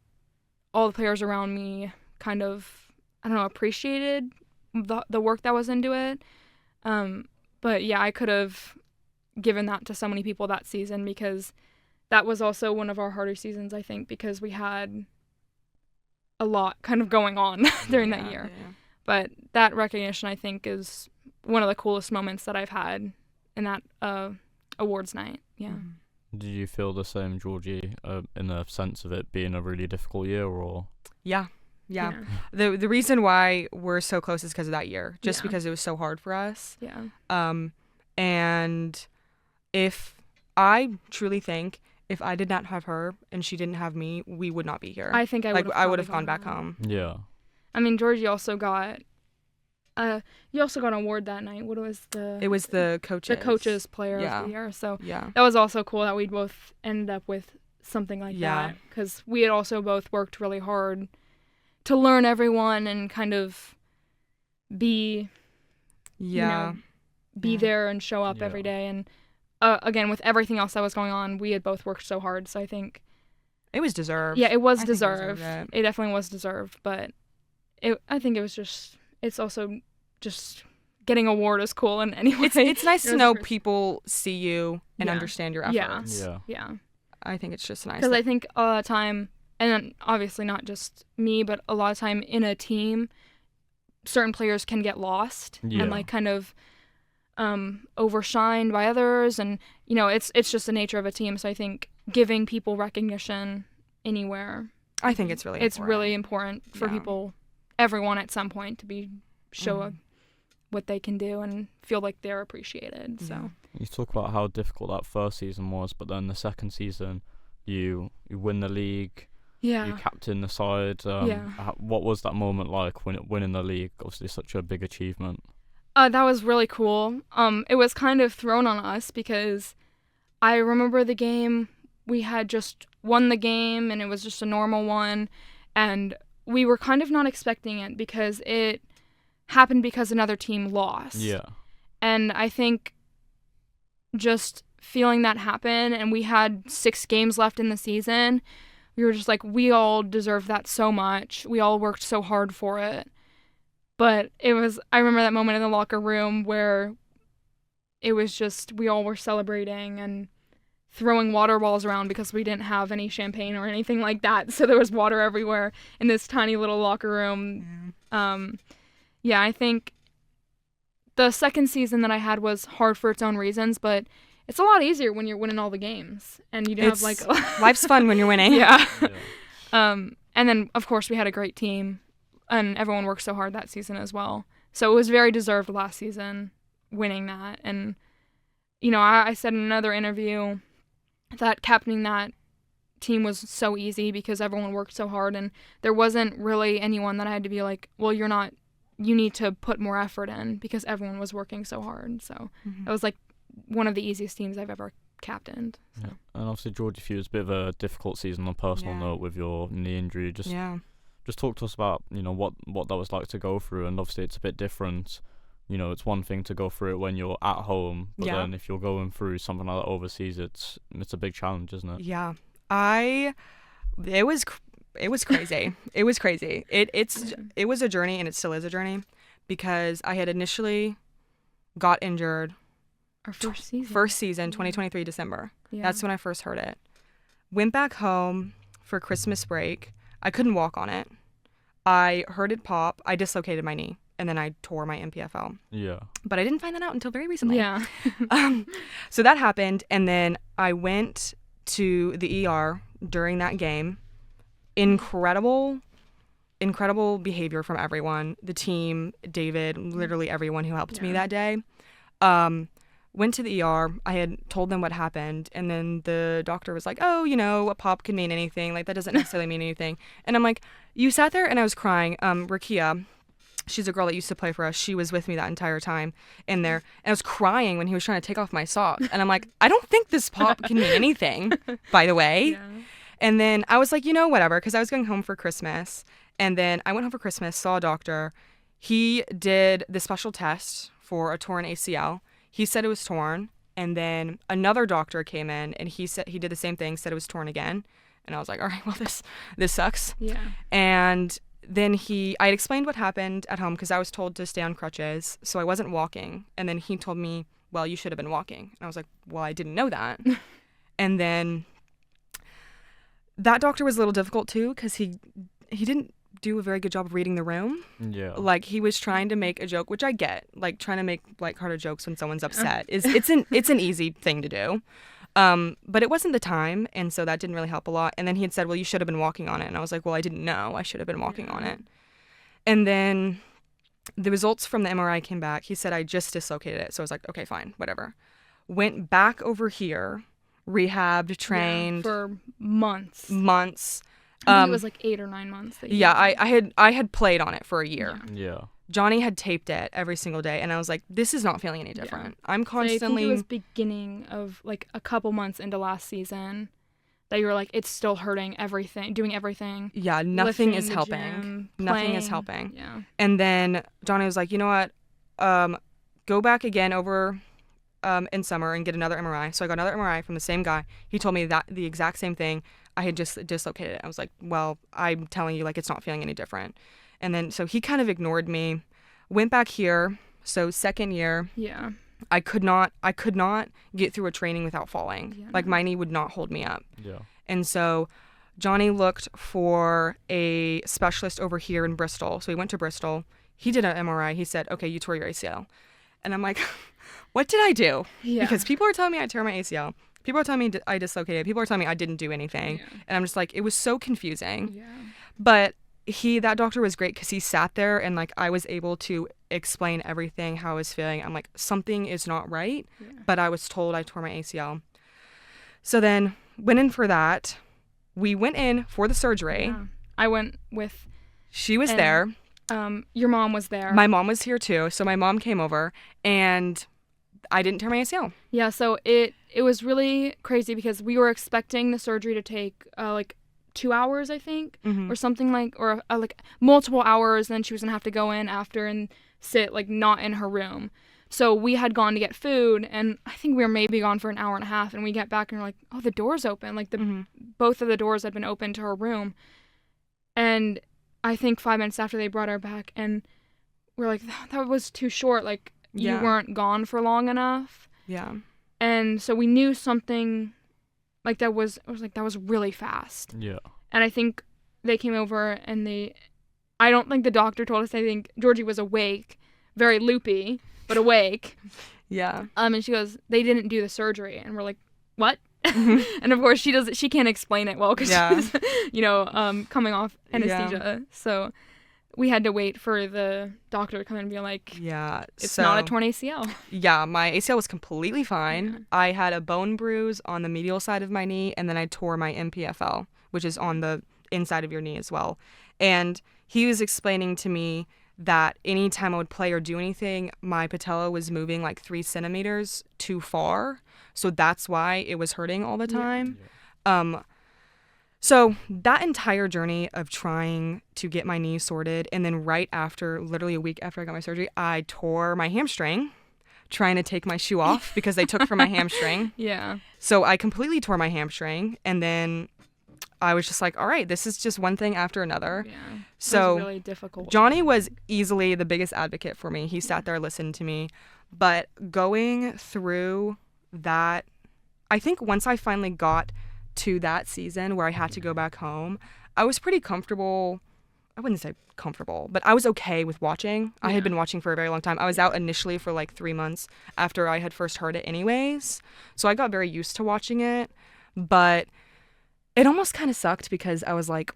S3: all the players around me kind of, I don't know, appreciated the work that was into it. But yeah, I could have given that to so many people that season because that was also one of our harder seasons, I think, because we had a lot kind of going on during that year.
S4: Yeah.
S3: But that recognition, I think, is one of the coolest moments that I've had in that awards night. Yeah.
S2: Did you feel the same, Georgie, in the sense of it being a really difficult year, or?
S4: Yeah. The reason why we're so close is because of that year, just because it was so hard for us.
S3: Yeah.
S4: And I truly think if I did not have her and she didn't have me, we would not be here.
S3: I think I would have
S4: gone back home.
S2: Yeah.
S3: I mean, Georgie also got you also got an award that night. What was the?
S4: It was the coaches
S3: player of the year. So
S4: yeah,
S3: that was also cool that we both ended up with something like that because we had also both worked really hard to learn everyone and kind of be there and show up every day. And again, with everything else that was going on, we had both worked so hard. So I think
S4: it was deserved.
S3: Yeah, it was deserved. It definitely was deserved. But I think it was just. It's also just getting an award is cool in any way.
S4: It's nice to know people see you and understand your efforts.
S3: Yeah.
S4: I think it's just nice.
S3: Because I think a lot of time, and obviously not just me, but a lot of time in a team, certain players can get lost and like kind of overshined by others, and it's just the nature of a team. So I think giving people recognition anywhere,
S4: I think it's really important.
S3: Really important for people, everyone at some point, to show what they can do and feel like they're appreciated. So
S2: you talk about how difficult that first season was, but then the second season you win the league. You captain the side. What was that moment like when winning the league? Obviously such a big achievement.
S3: That was really cool. It was kind of thrown on us because I remember the game, we had just won the game and it was just a normal one, and we were kind of not expecting it because it happened because another team lost. Yeah. And I think just feeling that happen, and we had 6 games left in the season, we were just like, we all deserve that so much. We all worked so hard for it. But I remember that moment in the locker room where it was just, we all were celebrating and throwing water balls around because we didn't have any champagne or anything like that. So there was water everywhere in this tiny little locker room. I think the second season that I had was hard for its own reasons, but it's a lot easier when you're winning all the games and you don't have like
S4: life's fun when you're winning.
S3: And then of course we had a great team and everyone worked so hard that season as well. So it was very deserved last season winning that. And I said in another interview that captaining that team was so easy because everyone worked so hard, and there wasn't really anyone that I had to be like, well, you need to put more effort in because everyone was working so hard. So it was like one of the easiest teams I've ever captained. So.
S2: Yeah. And obviously, Georgie, for you, it was a bit of a difficult season on a personal note with your knee injury. Just talk to us about, what that was like to go through. And obviously, it's a bit different. It's one thing to go through it when you're at home, but then if you're going through something like that overseas, it's a big challenge, isn't it?
S4: Yeah. It was crazy. It was crazy. It was a journey, and it still is a journey, because I had initially got injured
S3: our first
S4: season 2023 December. That's when I first heard it. Went back home for Christmas break. I couldn't walk on it. I heard it pop. I dislocated my knee, and then I tore my MPFL. Yeah. But I didn't find that out until very recently. Yeah. So that happened, and then I went to the ER during that game. Incredible behavior from everyone. The team, David, literally everyone who helped me that day. Went to the ER. I had told them what happened, and then the doctor was like, oh, a pop can mean anything. Like, that doesn't necessarily mean anything. And I'm like, you sat there, and I was crying. Rakia, she's a girl that used to play for us. She was with me that entire time in there. And I was crying when he was trying to take off my sock. And I'm like, I don't think this pop can mean anything, by the way. Yeah. And then I was like, whatever, because I was going home for Christmas. And then I went home for Christmas, saw a doctor. He did the special test for a torn ACL. He said it was torn. And then another doctor came in, and he said he did the same thing, said it was torn again. And I was like, all right, well, this sucks. Yeah. And then I had explained what happened at home because I was told to stay on crutches, so I wasn't walking. And then he told me, well, you should have been walking. And I was like, well, I didn't know that. And then that doctor was a little difficult too, because he didn't do a very good job of reading the room. Yeah. Like, he was trying to make a joke, which I get. Like, trying to make lighthearted jokes when someone's upset it's an easy thing to do. But it wasn't the time, and so that didn't really help a lot. And then he had said, well, you should have been walking on it. And I was like, well, I didn't know I should have been walking on it. And then the results from the MRI came back. He said I just dislocated it. So I was like, okay, fine, whatever. Went back over here, rehabbed, trained.
S3: For months.
S4: I
S3: think it was like 8 or 9 months.
S4: I had played on it for a year.
S2: Yeah.
S4: Johnny had taped it every single day, and I was like, this is not feeling any different. Yeah. I'm constantly...
S3: I think it was beginning of, like, a couple months into last season that you were like, it's still hurting everything, doing everything.
S4: Yeah, nothing is helping. Nothing is helping. Yeah. And then Johnny was like, you know what? Go back again over in summer and get another MRI. So I got another MRI from the same guy. He told me that the exact same thing. I had just dislocated it. I was like, well, I'm telling you, like, it's not feeling any different. And then, so he kind of ignored me, went back here. So second year, I could not get through a training without falling. Yeah. Like, my knee would not hold me up. Yeah. And so Johnny looked for a specialist over here in Bristol. So he went to Bristol. He did an MRI. He said, okay, you tore your ACL. And I'm like, what did I do?
S3: Yeah.
S4: Because people are telling me I tore my ACL. People are telling me I dislocated. People are telling me I didn't do anything.
S3: Yeah.
S4: And I'm just like, it was so confusing.
S3: Yeah.
S4: But that doctor was great because he sat there and like I was able to explain everything, how I was feeling. I'm like, something is not right.
S3: Yeah.
S4: But I was told I tore my ACL. So then went in for that. We went in for the surgery.
S3: Yeah. I went with.
S4: She was there.
S3: Your mom was there.
S4: My mom was here too. So my mom came over and I didn't tear my ACL.
S3: Yeah, so it was really crazy because we were expecting the surgery to take like 2 hours, I think, or something like multiple hours. And then she was gonna have to go in after and sit like not in her room. So we had gone to get food, and I think we were maybe gone for an hour and a half. And we get back and we're like, oh, the door's open. Like both of the doors had been open to her room, and I think 5 minutes after they brought her back, and we're like, that was too short. Like. You weren't gone for long enough.
S4: Yeah.
S3: And so we knew something like that was really fast.
S2: Yeah.
S3: And I think they came over and I don't think the doctor told us. I think Georgie was awake, very loopy, but awake.
S4: Yeah.
S3: And she goes, they didn't do the surgery. And we're like, what? And of course she can't explain it well because she's, coming off anesthesia. Yeah. So we had to wait for the doctor to come in and be like, it's not a torn ACL.
S4: Yeah, my ACL was completely fine.
S3: Yeah.
S4: I had a bone bruise on the medial side of my knee, and then I tore my MPFL, which is on the inside of your knee as well. And he was explaining to me that anytime I would play or do anything, my patella was moving like 3 centimeters too far. So that's why it was hurting all the time. Yeah. So that entire journey of trying to get my knee sorted, and then right after, literally a week after I got my surgery, I tore my hamstring trying to take my shoe off because they took from my hamstring.
S3: Yeah.
S4: So I completely tore my hamstring, and then I was just like, all right, this is just one thing after another.
S3: Yeah.
S4: So
S3: it was really difficult.
S4: Johnny was easily the biggest advocate for me. He sat there, listened to me. But going through that, I think once I finally got to that season where I had to go back home, I was pretty comfortable. I wouldn't say comfortable, but I was okay with watching. I had been watching for a very long time. I was out initially for like 3 months after I had first heard it anyways. So I got very used to watching it, but it almost kind of sucked because I was like,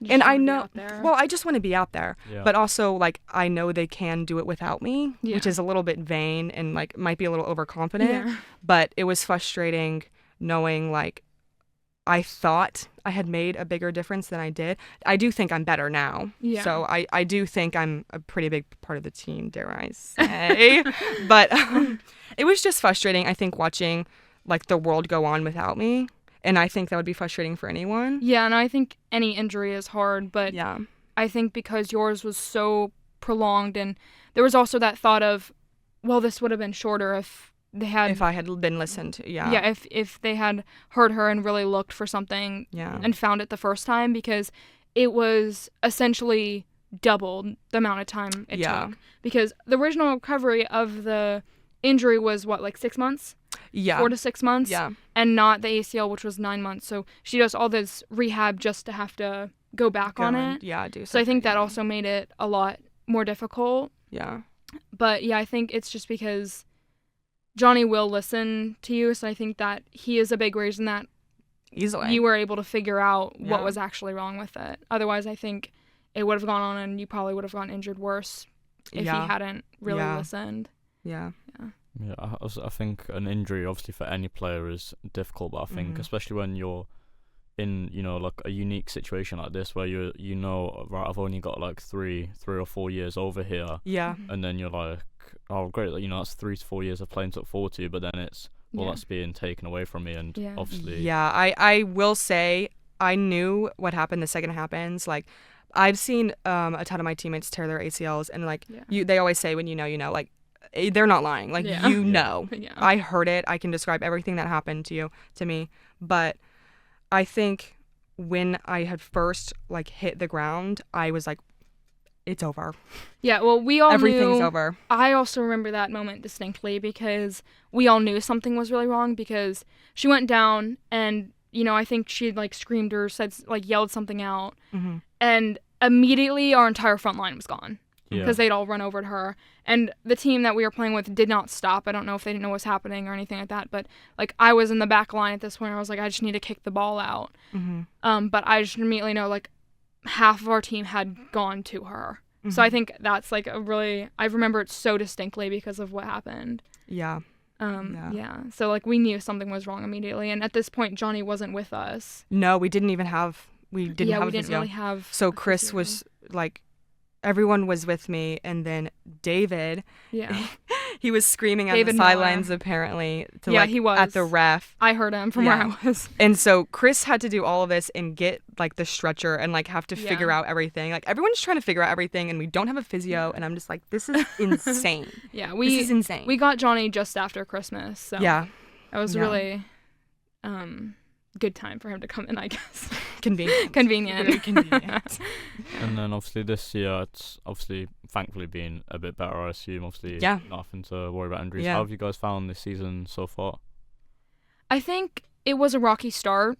S4: and I know, well, I just want to be out there, but also like, I know they can do it without me, which is a little bit vain and like might be a little overconfident, but it was frustrating knowing like, I thought I had made a bigger difference than I did. I do think I'm better now. Yeah. So I do think I'm a pretty big part of the team, dare I say. But it was just frustrating, I think, watching like the world go on without me. And I think that would be frustrating for anyone.
S3: Yeah, and I think any injury is hard, but I think because yours was so prolonged, and there was also that thought of, well, this would have been shorter if I had been listened to. Yeah, if they had heard her and really looked for something and found it the first time, because it was essentially doubled the amount of time it took. Because the original recovery of the injury was what, like 6 months? 4 to 6 months. Yeah. And not the ACL, which was 9 months. So she does all this rehab just to have to go back on it.
S4: Yeah, do something.
S3: So I think that also made it a lot more difficult.
S4: Yeah.
S3: But yeah, I think it's just because Johnny will listen to you, so I think that he is a big reason that
S4: easily
S3: you were able to figure out what was actually wrong with it. Otherwise, I think it would have gone on and you probably would have gotten injured worse if he hadn't really listened.
S4: Yeah.
S2: I think an injury, obviously, for any player is difficult, but I think especially when you're in, like a unique situation like this where right, I've only got like three or 4 years over here. Yeah. And then you're like, oh, great, that's 3 to 4 years of playing to look forward to, but then it's, that's being taken away from me, and obviously...
S4: Yeah, I will say, I knew what happened the second it happens. Like, I've seen a ton of my teammates tear their ACLs, and like, they always say when you know, like, they're not lying. Like, you know. Yeah. I heard it. I can describe everything that happened to me. But I think when I had first, like, hit the ground, I was like, it's over. Yeah, well, we all Everything's over.
S3: I also remember that moment distinctly because we all knew something was really wrong, because she went down and, I think she like screamed or said, like, yelled something out. Mm-hmm. And immediately our entire front line was gone. because they'd all run over to her. And the team that we were playing with did not stop. I don't know if they didn't know what was happening or anything like that, but like I was in the back line at this point. I was like, I just need to kick the ball out. But I just immediately know like half of our team had gone to her. So I think that's like I remember it so distinctly because of what happened.
S4: Yeah.
S3: So like we knew something was wrong immediately, and at this point Johnny wasn't with us.
S4: No, we didn't have a physio.
S3: Really have.
S4: So Chris was like, everyone was with me, and then David.
S3: Yeah.
S4: He was screaming on the
S3: David
S4: sidelines apparently.
S3: He was
S4: at the ref.
S3: I heard him from where I was.
S4: And so Chris had to do all of this and get like the stretcher and like have to figure out everything. Like everyone's trying to figure out everything, and we don't have a physio, and I'm just like, this is insane.
S3: This is
S4: insane.
S3: We got Johnny just after Christmas, so it was really good time for him to come in, I guess.
S4: Convenient.
S3: Very convenient.
S2: And then obviously this year, it's obviously thankfully been a bit better, I assume. Obviously, nothing to worry about injuries. How have you guys found this season so far?
S3: I think it was a rocky start.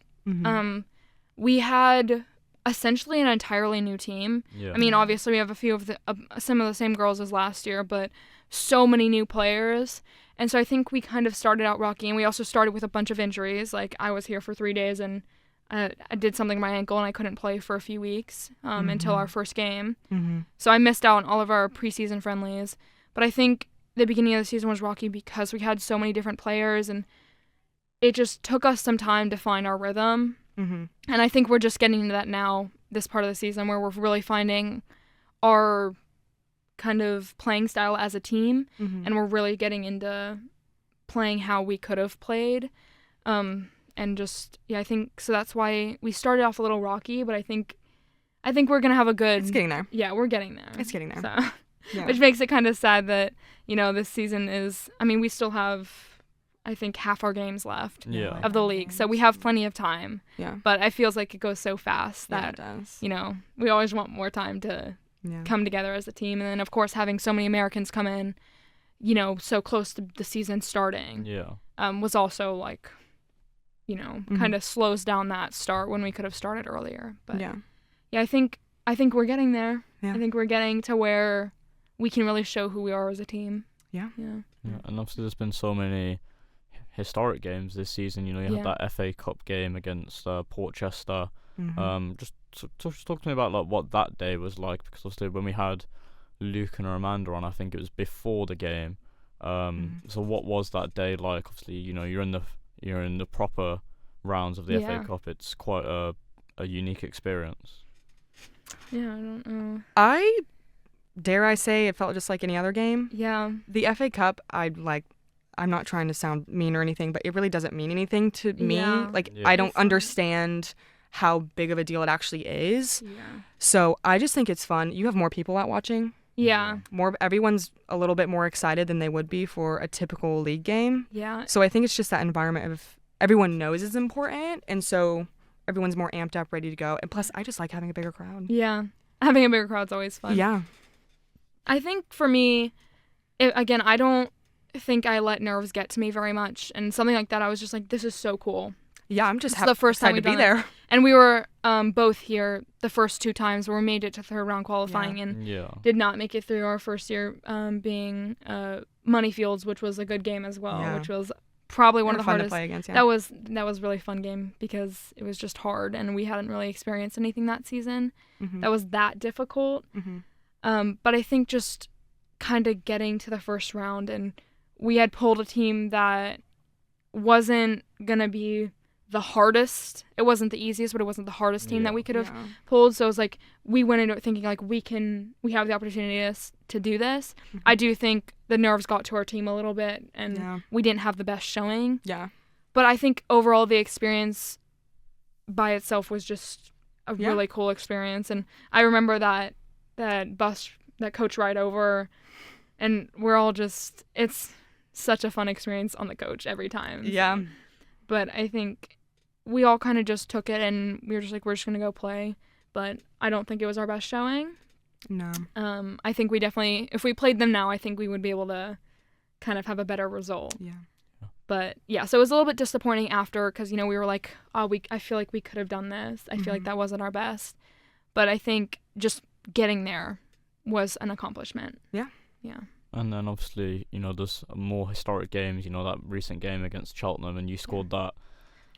S3: We had essentially an entirely new team. I mean, obviously we have a few of some of the same girls as last year, but so many new players. And so I think we kind of started out rocky, and we also started with a bunch of injuries. Like I was here for 3 days, and I did something to my ankle, and I couldn't play for a few weeks until our first game. So I missed out on all of our preseason friendlies. But I think the beginning of the season was rocky because we had so many different players, and it just took us some time to find our rhythm. And I think we're just getting into that now, this part of the season, where we're really finding our kind of playing style as a team, and we're really getting into playing how we could have played. And just, I think, so that's why we started off a little rocky, but I think we're going to have a good...
S4: It's getting there.
S3: Yeah, we're getting there.
S4: It's getting there.
S3: So, which makes it kind of sad that, this season is... I mean, we still have, I think, half our games left of the league, so we have plenty of time. Yeah. But it feels like it goes so fast that,
S4: it does.
S3: We always want more time to come together as a team. And then, of course, having so many Americans come in, so close to the season starting was also, like... kind of slows down that start when we could have started earlier. But I think we're getting there. I think we're getting to where we can really show who we are as a team. Yeah.
S2: And obviously there's been so many historic games this season. You had that FA Cup game against Portchester. Just talk to me about like what that day was like, because obviously when we had Luke and Amanda on, I think it was before the game. So what was that day like? Obviously, you're in the proper rounds of the FA Cup. It's quite a unique experience.
S3: Yeah, I don't know.
S4: Dare I say, it felt just like any other game.
S3: Yeah.
S4: The FA Cup, I'm not trying to sound mean or anything, but it really doesn't mean anything to me. I don't understand how big of a deal it actually is. Yeah. So I just think it's fun. You have more people out watching.
S3: Yeah.
S4: Everyone's a little bit more excited than they would be for a typical league game.
S3: Yeah.
S4: So I think it's just that environment of everyone knows it's important, and so everyone's more amped up, ready to go. And plus, I just like having a bigger crowd.
S3: Yeah. Having a bigger crowd's always fun.
S4: Yeah.
S3: I think for me, again, I don't think I let nerves get to me very much. And something like that, I was just like, this is so cool.
S4: Yeah, I'm just
S3: the first time
S4: to be there.
S3: And we were both here the first 2 times where we made it to third round qualifying and did not make it through our first year being Moneyfields, which was a good game as well, which was probably one of the hardest.
S4: To play against,
S3: That was a really fun game because it was just hard and we hadn't really experienced anything that season that was that difficult. But I think just kind of getting to the first round, and we had pulled a team that wasn't going to be the hardest. It wasn't the easiest, but it wasn't the hardest team that we could have pulled. So it was like we went into it thinking like we have the opportunity to do this. I do think the nerves got to our team a little bit, and we didn't have the best showing. Yeah. But I think overall the experience by itself was just a really cool experience. And I remember that bus that coach ride over, and we're all just, it's such a fun experience on the coach every time.
S4: Yeah.
S3: But I think we all kind of just took it and we were just like, we're just going to go play. But I don't think it was our best showing.
S4: No.
S3: I think we definitely, if we played them now, I think we would be able to kind of have a better result.
S4: Yeah.
S3: But yeah, so it was a little bit disappointing after because, we were like, I feel like we could have done this. I feel like that wasn't our best. But I think just getting there was an accomplishment.
S4: Yeah.
S3: Yeah.
S2: And then obviously, there's more historic games, that recent game against Cheltenham, and you scored that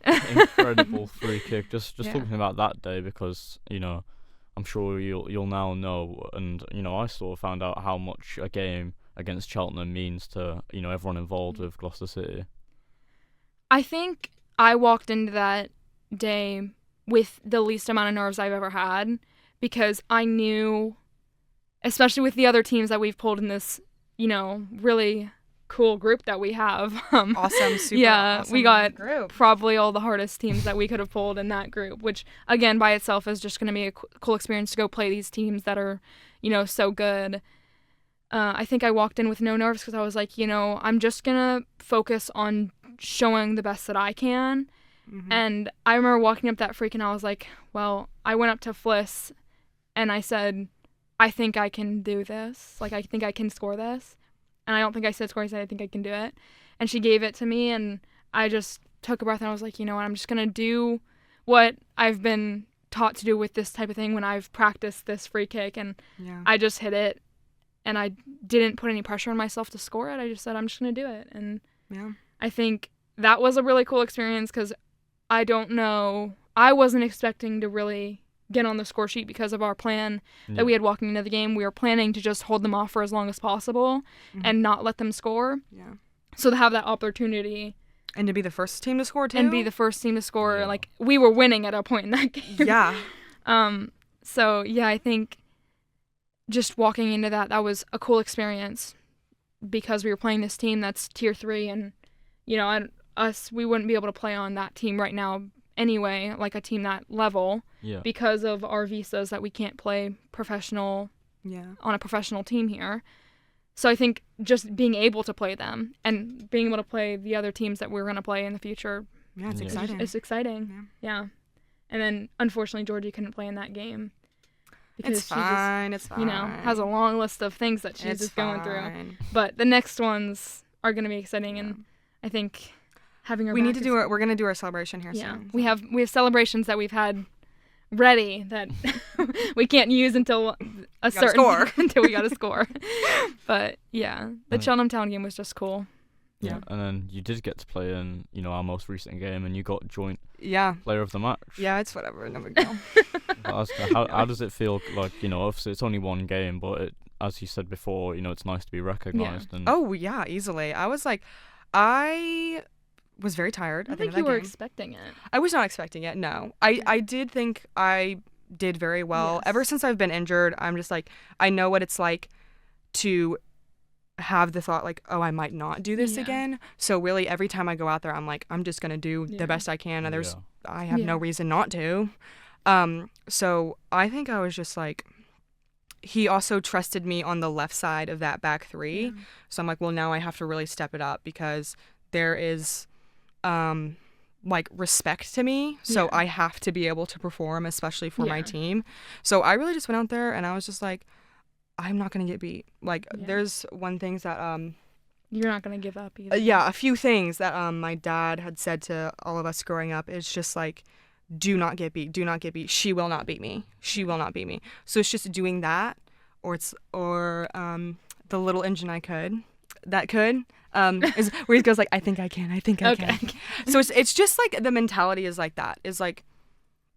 S2: incredible free kick. Just talking about that day, because, I'm sure you'll now know, and, I sort of found out how much a game against Cheltenham means to, everyone involved with Gloucester City.
S3: I think I walked into that day with the least amount of nerves I've ever had, because I knew, especially with the other teams that we've pulled in this, really cool group that we have.
S4: Awesome, super awesome
S3: we got
S4: group.
S3: Probably all the hardest teams that we could have pulled in that group, which, again, by itself is just going to be a cool experience to go play these teams that are, so good. I think I walked in with no nerves because I was like, I'm just going to focus on showing the best that I can.
S4: Mm-hmm.
S3: And I remember walking up that freak and I was like, well, I went up to Fliss and I said, I think I can do this. Like, I think I can score this. And I don't think I said score. I said, I think I can do it. And she gave it to me and I just took a breath and I was like, what, I'm just going to do what I've been taught to do with this type of thing when I've practiced this free kick. And I just hit it and I didn't put any pressure on myself to score it. I just said, I'm just going to do it. And I think that was a really cool experience because I don't know. I wasn't expecting to really get on the score sheet because of our plan that we had walking into the game. We were planning to just hold them off for as long as possible and not let them score. Yeah. So to have that opportunity.
S4: And to be the first team to score, too.
S3: Yeah. Like, we were winning at a point in that game.
S4: Yeah.
S3: So, yeah, I think just walking into that was a cool experience because we were playing this team that's tier 3 and, we wouldn't be able to play on that team right now anyway, like a team that level, because of our visas that we can't play professional on a professional team here. So I think just being able to play them and being able to play the other teams that we're going to play in the future.
S4: Yeah, it's exciting.
S3: It's exciting. Yeah. And then, unfortunately, Georgie couldn't play in that game. Because
S4: it's fine. It's fine.
S3: Has a long list of things that she's just going through. But the next ones are going to be exciting, and I think having her.
S4: We're going to do our celebration here soon.
S3: We have celebrations that we've had ready that we can't use until until we got to score. But the Cheltenham Town game was just cool.
S2: Yeah, and then you did get to play in, our most recent game, and you got joint player of the match.
S4: Yeah, it's whatever. No big deal.
S2: How does it feel? Like, obviously it's only one game, but as you said before, it's nice to be recognised.
S3: Yeah.
S2: And
S4: oh yeah, easily. I was very tired.
S3: I think you were expecting it.
S4: I was not expecting it. No, I did think I did very well.
S3: Yes.
S4: Ever since I've been injured, I'm just like, I know what it's like to have the thought like, oh, I might not do this again. So really, every time I go out there, I'm like, I'm just gonna do the best I can, and I have no reason not to. So I think I was just like, he also trusted me on the left side of that back three. Yeah. So I'm like, well, now I have to really step it up because there is respect to me. So I have to be able to perform, especially for my team. So I really just went out there and I was just like, I'm not going to get beat. There's one thing that
S3: you're not going to give up either.
S4: A few things that my dad had said to all of us growing up is just like, do not get beat. Do not get beat. She will not beat me. She will not beat me. So it's just doing that, or the little engine that could is where he goes like, I think I can. I think I can. So it's just like the mentality is like that. Is like,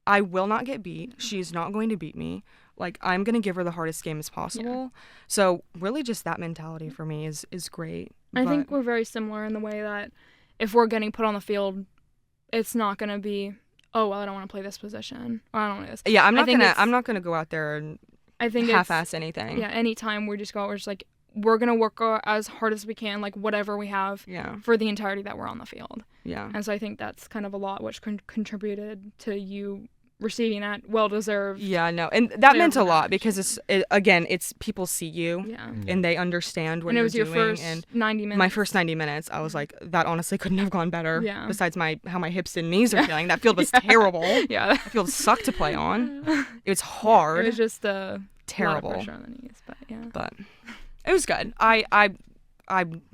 S4: I will not get beat. She's not going to beat me. Like, I'm going to give her the hardest game as possible. Yeah. So really just that mentality for me is great.
S3: I think we're very similar in the way that if we're getting put on the field, it's not going to be, oh, well, I don't want to play this position. Or I don't want to do this.
S4: Yeah, I'm not going to go out there and half-ass anything.
S3: Yeah, anytime we just go out, we're just like, we're going to work as hard as we can, like whatever we have for the entirety that we're on the field. Yeah. And so I think that's kind of a lot which contributed to you receiving that well-deserved.
S4: Yeah, no, and that meant a lot because it's people see you and they understand what you're doing.
S3: And it was your first 90 minutes.
S4: My first 90 minutes, I was like, that honestly couldn't have gone better. Yeah. Besides how my hips and knees are feeling, that field was terrible. Yeah. That field sucked to play on. It was hard.
S3: It was just
S4: terrible.
S3: A lot of pressure on the knees,
S4: but it was good. I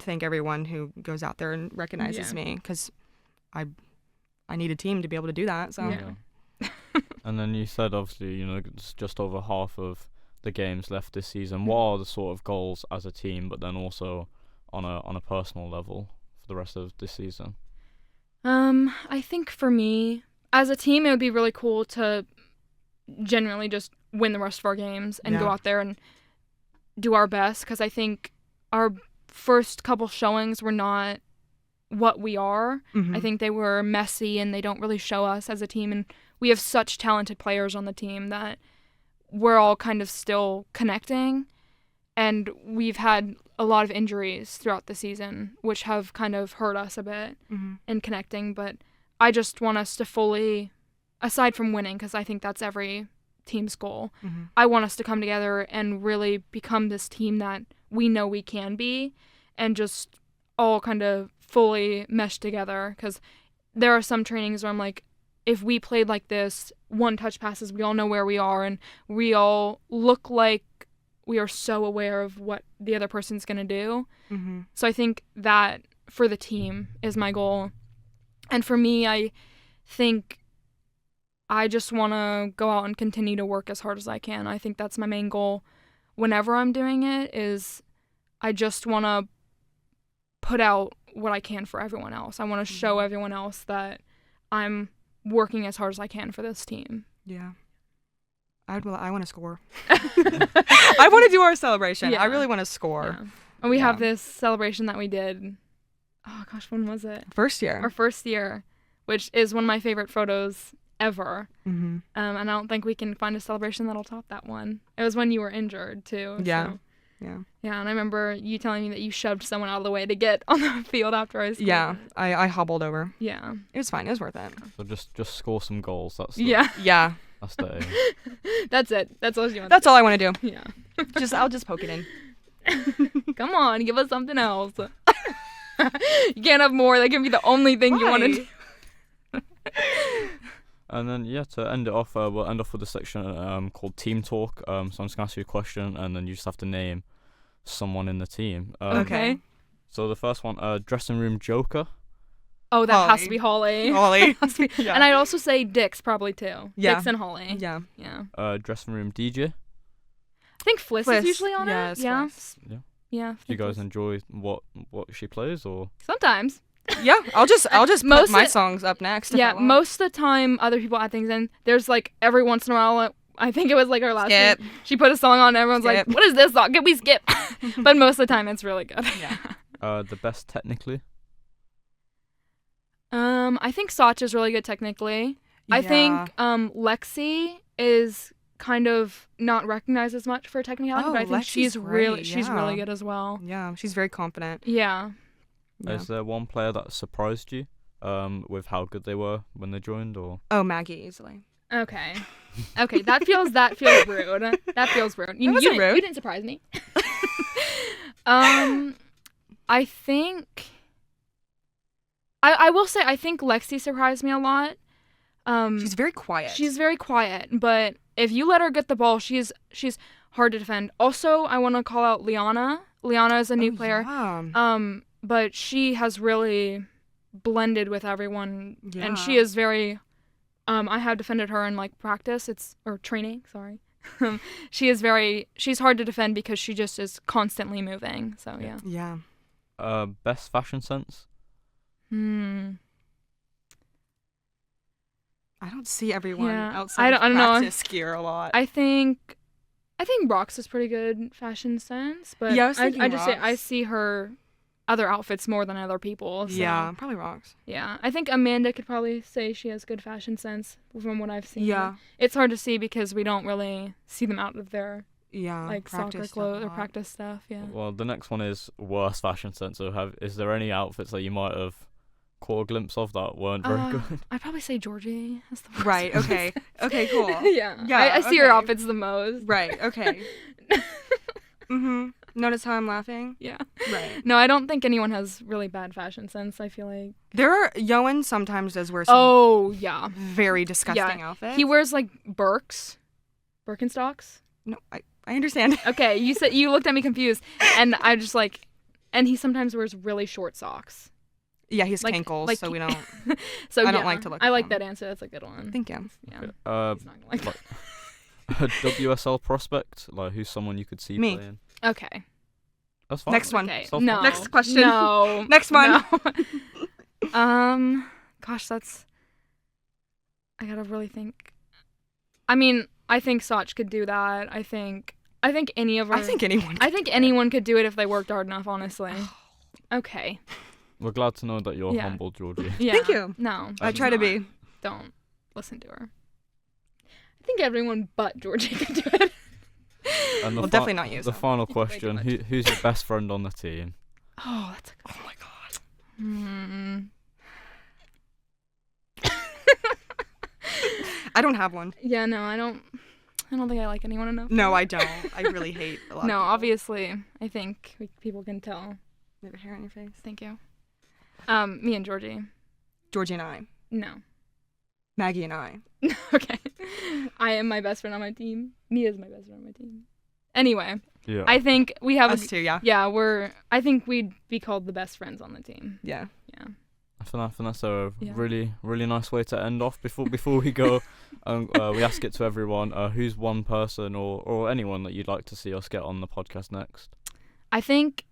S4: thank everyone who goes out there and recognizes me because I need a team to be able to do that. So.
S2: Yeah. And then you said, obviously, it's just over half of the games left this season, what are the sort of goals as a team, but then also on a personal level for the rest of this season?
S3: I think for me, as a team, it would be really cool to genuinely just win the rest of our games and go out there and do our best, because I think our first couple showings were not what we are. I think they were messy and they don't really show us as a team, and we have such talented players on the team that we're all kind of still connecting, and we've had a lot of injuries throughout the season, which have kind of hurt us a bit in connecting. But I just want us to fully, aside from winning, because I think that's every team's goal, I want us to come together and really become this team that we know we can be, and just all kind of fully mesh together. Because there are some trainings where I'm like, if we played like this, one touch passes, we all know where we are, and we all look like we are so aware of what the other person's going to do. So I think that for the team is my goal. And for me, I think I just want to go out and continue to work as hard as I can. I think that's my main goal whenever I'm doing it, is I just want to put out what I can for everyone else. I want to show everyone else that I'm working as hard as I can for this team.
S4: Yeah. I want to score. I want to do our celebration.
S3: Yeah.
S4: I really want to score.
S3: Yeah. And we have this celebration that we did. Oh gosh, when was it?
S4: First year.
S3: Our first year, which is one of my favorite photos ever. And I don't think we can find a celebration that'll top that one. It was when you were injured too.
S4: Yeah.
S3: So.
S4: Yeah.
S3: Yeah, and I remember you telling me that you shoved someone out of the way to get on the field after I scored.
S4: Yeah. I hobbled over.
S3: Yeah.
S4: It was fine. It was worth it.
S2: So just score some goals. That's
S4: Yeah.
S2: That's the aim.
S3: That's it. That's all you want.
S4: That's all I want to do.
S3: Yeah.
S4: I'll just poke it in.
S3: Come on, give us something else. You can't have more. That can be the only thing you want to do.
S2: And then, to end it off, we'll end off with a section called Team Talk. So I'm just going to ask you a question, and then you just have to name someone in the team.
S3: Okay.
S2: So the first one, dressing room joker.
S3: Oh, that
S4: Holly.
S3: has to be Holly.
S4: Holly.
S3: Yeah. And I'd also say Dix probably too.
S4: Yeah.
S3: Dix and Holly.
S4: Yeah.
S3: Yeah.
S2: Dressing room DJ.
S3: I think Fliss is usually on
S4: Yeah,
S3: it.
S4: it's
S3: Yeah.
S4: Fliss.
S2: Yeah.
S3: Yeah.
S2: Do you guys enjoy what she plays, or?
S3: Sometimes.
S4: Yeah. I'll just put my songs up next.
S3: Yeah. Most of the time, other people add things in. There's like every once in a while. I think it was like our last
S4: Skip.
S3: week. She put a song on. And everyone's
S4: Skip.
S3: like, "What is this song? Can we skip?" But most of the time, it's really good.
S4: Yeah.
S2: The best technically.
S3: I think Sach is really good technically. I think Lexi is kind of not recognized as much for technicality, but I think she's really good as well.
S4: Yeah, she's very confident.
S3: Yeah.
S2: Is there one player that surprised you with how good they were when they joined, or?
S4: Oh, Maggie, easily.
S3: Okay, that feels rude. That feels rude. You
S4: wasn't rude.
S3: You didn't surprise me. I think I will say I think Lexi surprised me a lot.
S4: She's very quiet.
S3: She's very quiet, but if you let her get the ball, she's hard to defend. Also, I want to call out Liana. Liana is a new player.
S4: Yeah.
S3: But she has really blended with everyone,
S4: Yeah.
S3: and she is very. I have defended her in like practice. Or training. Sorry. She's hard to defend because she just is constantly moving. So yeah.
S4: Yeah.
S2: Best fashion sense.
S4: I don't see everyone
S3: Yeah.
S4: outside
S3: I
S4: of
S3: don't know.
S4: practice gear a lot.
S3: I think Rox is pretty good fashion sense, but
S4: Yeah, I was thinking
S3: I just say
S4: Rox.
S3: I see her other outfits more than other people. So.
S4: Yeah, probably rocks.
S3: Yeah, I think Amanda could probably say she has good fashion sense from what I've seen.
S4: Yeah.
S3: It's hard to see because we don't really see them out of their
S4: Yeah.
S3: like soccer
S4: practice
S3: clothes
S4: stuff
S3: or
S4: a lot.
S3: practice stuff. Yeah.
S2: Well, the next one is worst fashion sense. So is there any outfits that you might have caught a glimpse of that weren't very good?
S3: I'd probably say Georgie. That's the worst
S4: Right.
S3: one.
S4: Okay. Okay. Cool.
S3: Yeah.
S4: Yeah,
S3: I see her
S4: okay.
S3: outfits the most.
S4: Right. Okay. Notice how I'm laughing?
S3: Yeah.
S4: Right.
S3: No, I don't think anyone has really bad fashion sense. I feel like.
S4: There are Yoan sometimes does wear some
S3: Oh yeah.
S4: very disgusting outfits.
S3: He wears like Birkenstocks.
S4: No, I understand.
S3: Okay, you looked at me confused, and I just like, and he sometimes wears really short socks.
S4: Yeah, he's
S3: Like-
S4: cankles,
S3: like-
S4: so we don't.
S3: So
S4: I don't
S3: yeah,
S4: like to look
S3: I
S4: at
S3: like
S4: them.
S3: that answer. That's a good one.
S4: Thank you.
S3: Yeah.
S2: Okay,
S3: He's not gonna like that.
S2: A WSL prospect, like who's someone you could see
S4: Me.
S2: playing?
S3: Okay.
S2: That's fine.
S4: Next one.
S3: Okay.
S2: Self-
S3: No.
S4: Next question.
S3: No.
S4: Next one.
S3: No. Gosh, I gotta really think. I mean, I think Sach could do that. I think any of our.
S4: I think anyone.
S3: I think anyone could do it if they worked hard enough. Honestly. Okay.
S2: We're glad to know that you're
S3: Yeah.
S2: humble, Georgie.
S3: Yeah.
S4: Thank you.
S3: No.
S4: I try to be.
S3: Don't listen to her. I think everyone but Georgie could do it.
S2: And
S4: Well, definitely not you.
S2: The
S4: so.
S2: final
S3: You can make it
S2: question:
S3: much.
S2: who's your best friend on the team?
S3: Oh, that's a good.
S4: Oh my god. I don't have one.
S3: Yeah, no, I don't think I like anyone enough.
S4: No, I don't. I really hate a lot.
S3: No,
S4: of people.
S3: obviously, I think people can tell.
S4: You have a hair on your face.
S3: Thank you. Me and Georgie.
S4: Georgie and I.
S3: No.
S4: Maggie and I.
S3: Okay. I am my best friend on my team. Mia is my best friend on my team. Anyway,
S2: Yeah.
S3: I think we have.
S4: Us too, yeah.
S3: Yeah, I think we'd be called the best friends on the team.
S4: Yeah.
S3: Yeah.
S2: I think that's a
S3: Yeah.
S2: really, really nice way to end off. Before we go, we ask it to everyone. Who's one person or anyone that you'd like to see us get on the podcast next?
S3: I think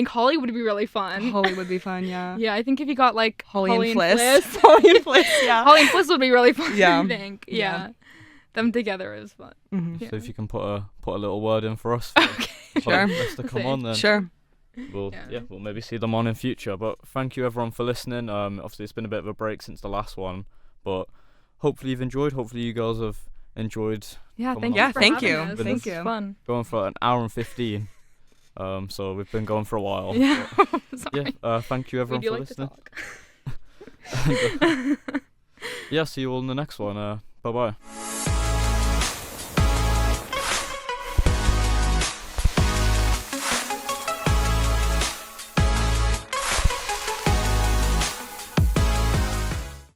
S3: Holly would be really fun.
S4: Holly would be fun, yeah.
S3: Yeah, I think if you got like
S4: Holly and Fliss.
S3: Fliss.
S4: Holly and Fliss, yeah.
S3: Holly and Fliss would be really fun.
S4: Yeah.
S3: I think.
S4: Yeah.
S3: Yeah. Them together is fun.
S4: Mhm.
S3: Yeah.
S2: So if you can put a little word in for us, for
S3: Okay.
S2: Holly and
S4: Sure.
S2: Fliss to come
S3: See.
S2: on then.
S4: Sure.
S2: We'll
S3: Yeah.
S2: we'll maybe see them on in future. But thank you everyone for listening. Obviously it's been a bit of a break since the last one, but hopefully you've enjoyed. Hopefully you girls have enjoyed
S3: Yeah,
S2: Come
S3: thank
S2: on.
S3: you.
S2: Yeah,
S3: for
S4: thank
S3: having
S4: you.
S3: us.
S2: Thank
S3: This is
S4: you.
S3: fun.
S2: going for an hour and 15. So we've been going for a while.
S3: Yeah.
S2: Yeah.
S3: Sorry.
S2: Thank you
S3: We
S2: everyone
S3: do
S2: for
S3: like
S2: listening.
S3: to talk.
S2: Yeah. See you all in the next one. Bye bye.